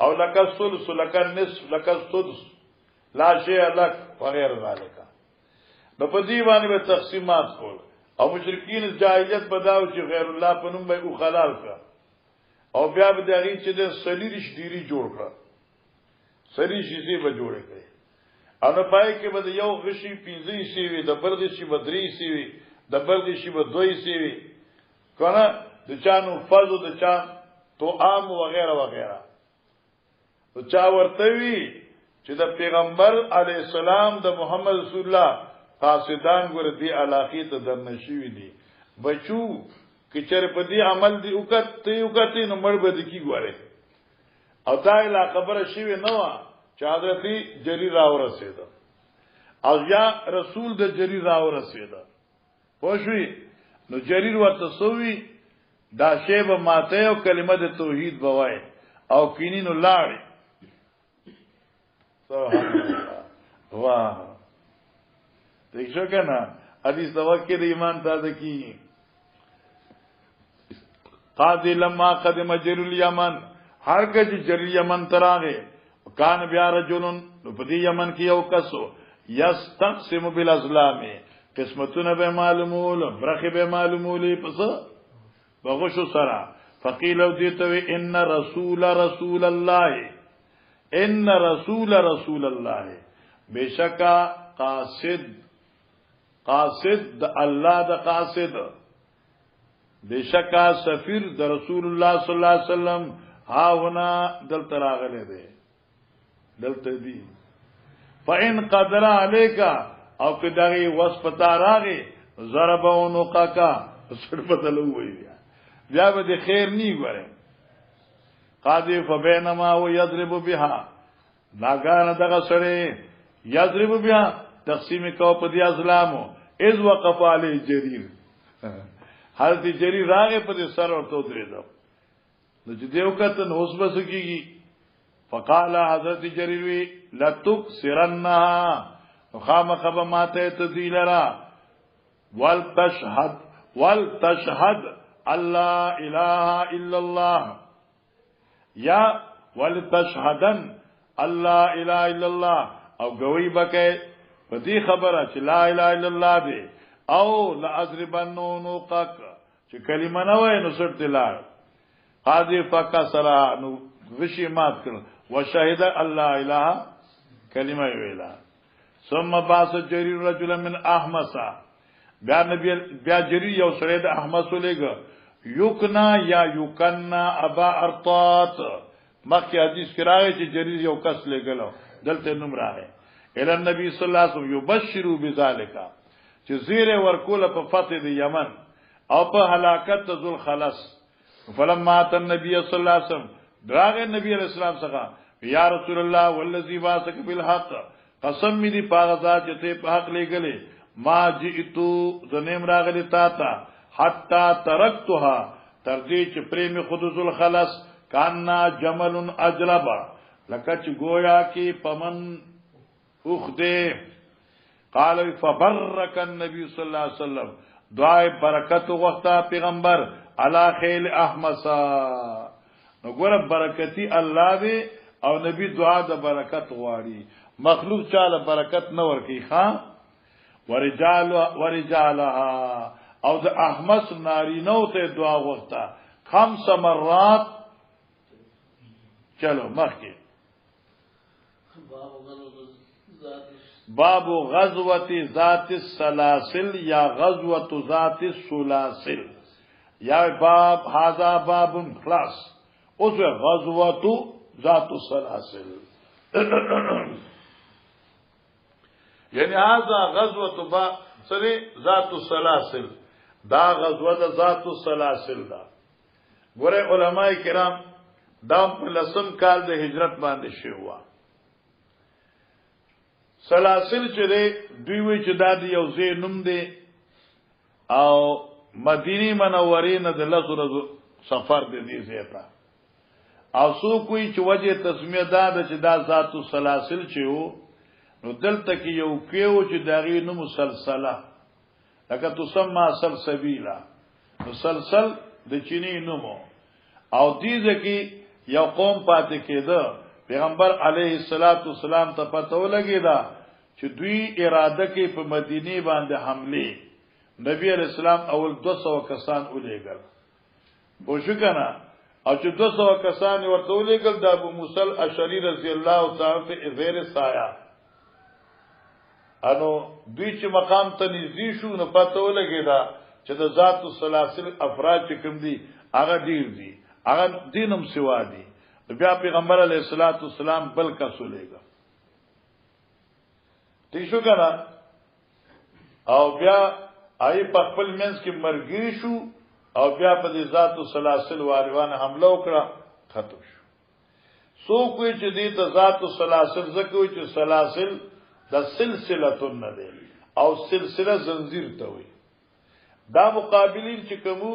او لک الثلث لک النصف لک السدس لا شيء لك وغير ذلك نو په دې باندې به تقسیمات کول او مشرکین جاهلیت بداو چې غیر الله په نوم به او خلال کړ او بیا به دغه چې د سلیریش ډیری جوړ کړ سری شي به جوړ کړي او نه پای کې به یو غشي 15 سی وي د بل غشي به 3 سی وي د بل غشي به 2 سی وي کنه د چانو فضل د چا تو عام وغیرہ وغیرہ تو چا ورته وی چې د پیغمبر علی السلام د محمد رسول الله قاصدان ګور دی علاقه ته درنشي دي بچو کچر په دې عمل دی وکړي نو مړ به کی ګوره او دا لا خبره شوی نه و چې حضرت جرير راو رسید او یا رسول د جرير راو رسید پوښوي نو جرير ورته سووي دا شی به ماته او کلمه د توحید بوای او کینینو لاړ سبحان الله واه دیکھ شو کنه حدیث توکل ایمان تازه کی قاضی لما قدم جرير اليمن هر کج جرير یمن تراغه کان بیا رجلن په دې یمن کې یو کسو یستقسم بالازلام قسمتونه به معلومول برخه به معلومولې پس بغشو سرا فقیل دیتوی ان رسول الله ان رسول الله بشکا قاصد د الله د قاصد بشکا سفیر د رسول الله صلی الله علیه وسلم ها هنا دل تراغله ده دلته دی فإن قدر عليك او کداغي وصفتا راغي ضربونو قاکا سر بدلو وی بیا به خیر نی غره قاضي فبينما هو يضرب بها ناګان دغه سره يضرب بها تقسیم کو په دي اسلامو اذ وقف علي جرير حضرت جرير راغه په سر ورته درېدو نو چې دیو کته نو اوس بس کیږي فقال حضرت جرير لتكسرنها خامخب ماته تذيلرا ولتشهد الله اله الا الله یا ولتشهدن الله اله الا الله او گوی بکې په دې خبره چې لا اله الا الله دی او لاضربنو نوقک چې کلمه نه وای نو سرت لا قاضي فکسرا نو وشي مات کړ وشهد الله اله کلمه ویلا ثم باس جرير رجلا من احمس بیا جرير یو سره د احمس ولګ یوکنا یا یوکنا ابا ارطات مکه حدیث کراوی چې جرير یو کس لګلو دلته نوم راغی ال النبي صلی الله علیه وسلم یبشروا بذالک چې زیره ورکول په فتح د یمن او په هلاکت ذل خلص فلما ات النبي صلی الله علیه وسلم دراغه نبی علیہ السلام څخه یا رسول الله والذي واسق بالحق قسم می دی پاغذات چې په حق لګلې ما جئتو زنیم راغلی تا تا حتا ترکتها ترجی چې پریم خودذل خلص کانا جمل اجلبا لکه چې گویا کې پمن اوخده قال فبرك النبي صلى الله عليه وسلم دعای برکت وغوښته پیغمبر علی خیل احمسا نو ګوره برکتی الله دی او نبی دعا د برکت غواړي مخلوق چاله برکت نه ورکی ښا ورجالها او د احمس نارینو ته دعا وغوښته 5 مرات. چلو مخکې باب غزوة ذات السلاسل یا غزوة ذات السلاسل یا باب هذا باب خلاص اوس غزوة ذات السلاسل یعنی هذا غزوة با سری ذات السلاسل دا غزوة ذات السلاسل دا ګوره علماء کرام دا په لسم کال د هجرت باندې شوه. سلاسل چې دوی وی چې دا د یو ځای نوم دی او مدینه منورې نه د لزر سفر دی دې ځای ته او سو کوئی چې وجه تسمیه دا چې دا ذات السلاسل چې وو نو دلته کې یو کېو چې داغي نوم مسلسله لکه تسمى سلسبیلا مسلسل د چینی نومو او دې ځکه یو قوم پاتې کېده. پیغمبر علیه الصلاۃ والسلام ته پته ولګیدا چې دوی اراده کوي په مدینه باندې حمله. نبی علیہ السلام اول 200 کسان ولېګل او شو کنه او چې 200 کسان ورته ولېګل د ابو موسی الاشعری رضی الله تعالی عنہ زیر سایه انو دوی چې مقام ته نږدې شو نو پته ولګیدا چې د ذات السلاسل افراد چې کوم دي هغه ډیر دي هغه دینم سوا دي. بیا پیغمبر علیہ الصلوۃ والسلام بل کا سولېګا تی شو کنه او بیا آی په خپل منځ کې مرګري شو او بیا په دې ذات السلاسل والیوان حمله وکړه ختم شو. سو کوئی چې دې ته ذات السلاسل زکوي چې سلاسل د سلسله نه ده او سلسله زنجیر ته وي. دا مقابلین چې کومو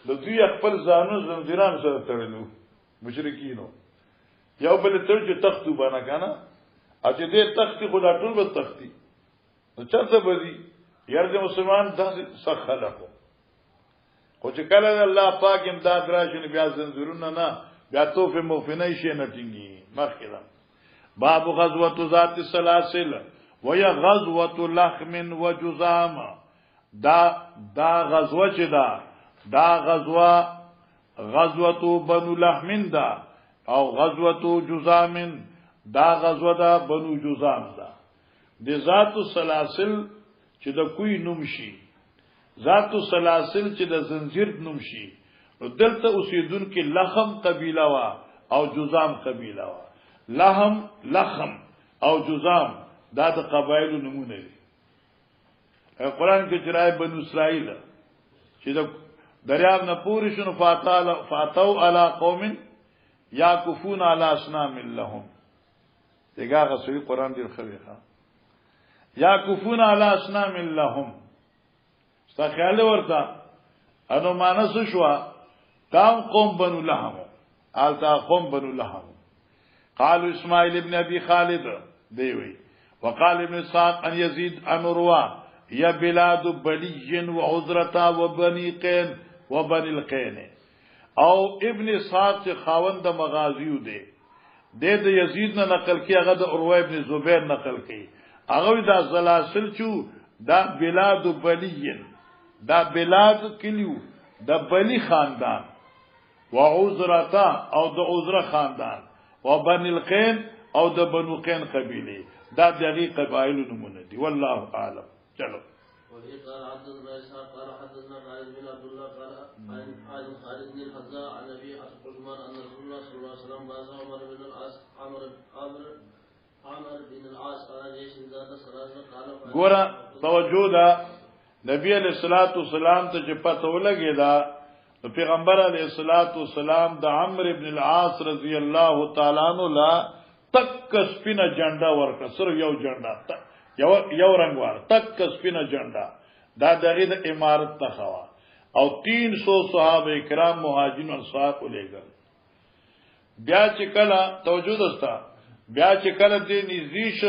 د دوی خپل ځانو زنجیران سره تړلو مشرکینو یو بل تر چې تختو باندې کنه اته دې تختی خدا ټول به تختی نو چرته بزي یار دې مسلمان داسې سخلقو خو چې کله الله پاک امداد راشي بیا زنجیرونه نه بیا توفه موفنه شي نه ټینګي مخکې باب غزوة ذات السلاسل ويا غزوة لخم وجزام دا غزوه چې دا غزوه بنو لحم دا او غزوه جزام دا غزوه دا بنو جزام دا. د ذات السلاسل چې د کوی نوم شي ذات السلاسل چې د زنجیر نوم شي دلته اوسیدون کې لخم قبیله وا او جزام قبیله وا. لخم او جزام دا د قبایلو نمونه دي. قرآن کې جرای بنو اسرائیل چې د دریاب نه پوری شنو فاتو علی قوم یاکفون علی اصنام لهم دغه غسوی قرآن دی خلیفہ یاکفون علی اصنام لهم ستا خیال ورته انو مانس شوا کام قوم بنو لهم آلتا قوم بنو لهم. قالوا اسماعیل ابن ابي خالد دیوی وقال ابن اسحاق ان يزيد ان روى يا بلاد بلي وعذرتا وبني قين وبني القين او ابن اسحاق چې خاوند مغازیو دی د یزید نه نقل کی هغه د اروه ابن زبیر نقل کی هغه دا زلاسل چو دا بلاد بلي دا بلاد کلیو د بلی خاندان وعذرتا او د عذره خاندان وبني القين او د بنو قين قبيله دا دغه قبایل نمونه دي والله اعلم. چلو وفي قال حدثنا اسحاق قال حدثنا خالد بن عبد الله قال عن خالد بن الحذاء عن ابي عثمان ان رسول الله صلى الله عليه وسلم بعث عمر بن العاص على جيش ذات سلاسل قال ګوره توجه دا نبی علیہ الصلوۃ والسلام ته چې پته ولګی دا پیغمبر علیہ الصلوۃ والسلام د عمرو ابن العاص رضی الله تعالی عنہ لا تک سپینه جنډا ورکړه سره یو جنډا یو رنگ وار تک سپینه جنډا دا دغه د امارت تخوا او 300 صحابه کرام مهاجرین انصار ولېګل. بیا چې کله توجه دستا بیا چې کله دې نزیش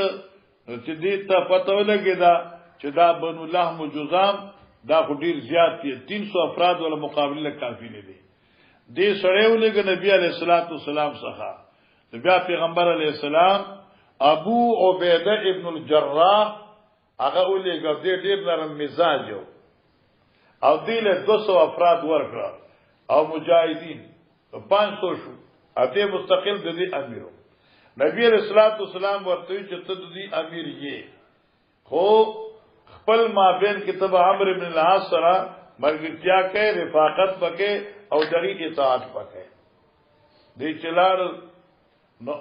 چې دې ته پته ولګی دا چې دا بنو لحم جزام دا خو ډیر زیات دي 300 افراد ولا مقابله کافی نه دي. دې سره ولګ نبی علیہ الصلوۃ والسلام څخه بیا پیغمبر علیہ السلام ابو عبیده ابن الجراح هغه ولېګو دې ډېر نرم مزاج او دې له 200 افراد ورکړه او مجاهدین 500 شو اته مستقل د دې امیرو نبی رسول الله والسلام ورته چې ته د دې امیر یې خو خپل مابین کتاب عمرو بن العاص سره مرګتیا کې رفاقت پکې او دغه اطاعت پکې دې چلار نو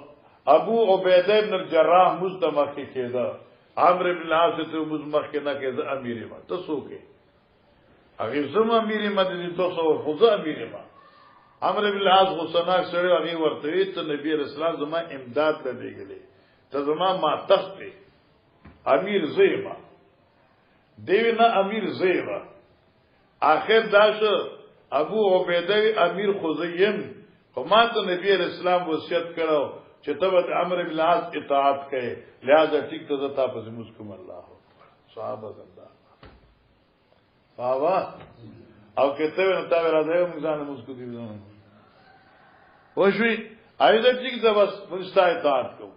ابو عبیده بن الجراح مستمخ کېدا عمرو بن العاص ته مستمخ کې نه کېدا امیر ما تاسو کې هغه زم امیر مدینه تاسو خو امیر ما عمرو بن العاص غسناک سره هغه ورته ته نبی رسول الله زما امداد ته دیګلې ته زما ما تخت امیر زیما دیونا امیر زیما آخر داش ابو عبیده امیر خزیم خو ما ته نبی رسول الله وصیت کړو چې تبت عمرو بن العاص اطاعت کړي لہذا ټیک ته تا پس مسکم الله صحابه زنده صحابه او کته نو تا راځي موږ ځان مسکو دي ځان وښوي ایدا ټیک ده بس مستا اطاعت کو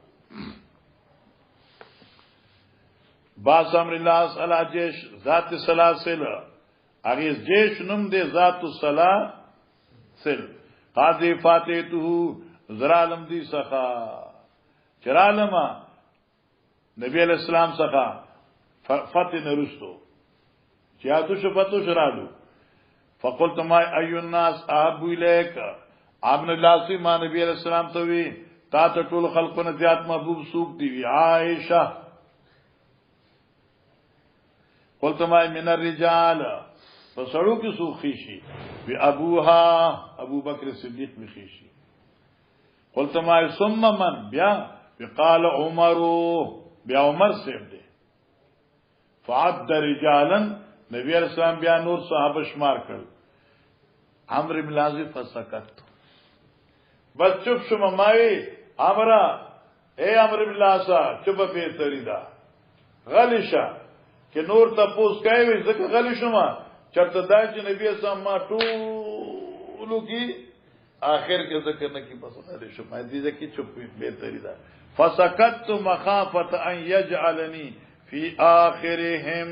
باس امر الله صلی جيش ذات سلاسل هغه جيش نوم دي ذات السلاسل قاضي فاتحته زرالم دی سخا چرالما نبی علیہ السلام سخا فتح نرستو چیاتو شفتو شرالو فقلت ما ایو الناس احبو الیک عبن اللہ سی ما نبی علیہ السلام توی تا تطول خلقون زیاد محبوب سوک دیوی عائشہ قلت ما من الرجال فسڑو کی سوک خیشی بی ابوها ابو بکر صدیق بخیشی قلت ما ثم من بیا قال عمر بیا عمر سے دے فعد رجالا نبی علیہ السلام بیا نور صحابہ شمار کر عمرو بن العاص فسکت بس چپ شو ماوی امرا اے عمرو بن العاص چپ به تریدا غلیشا کہ نور تپوس کوي ځکه غلیشو ما چرته دا چې نبی اسلام ما ټولو کی آخر کے ذکر نہ کی پسند ہے شما دیدہ کی چپ بہتری دا فسکت مخافت ان یجعلنی فی آخرهم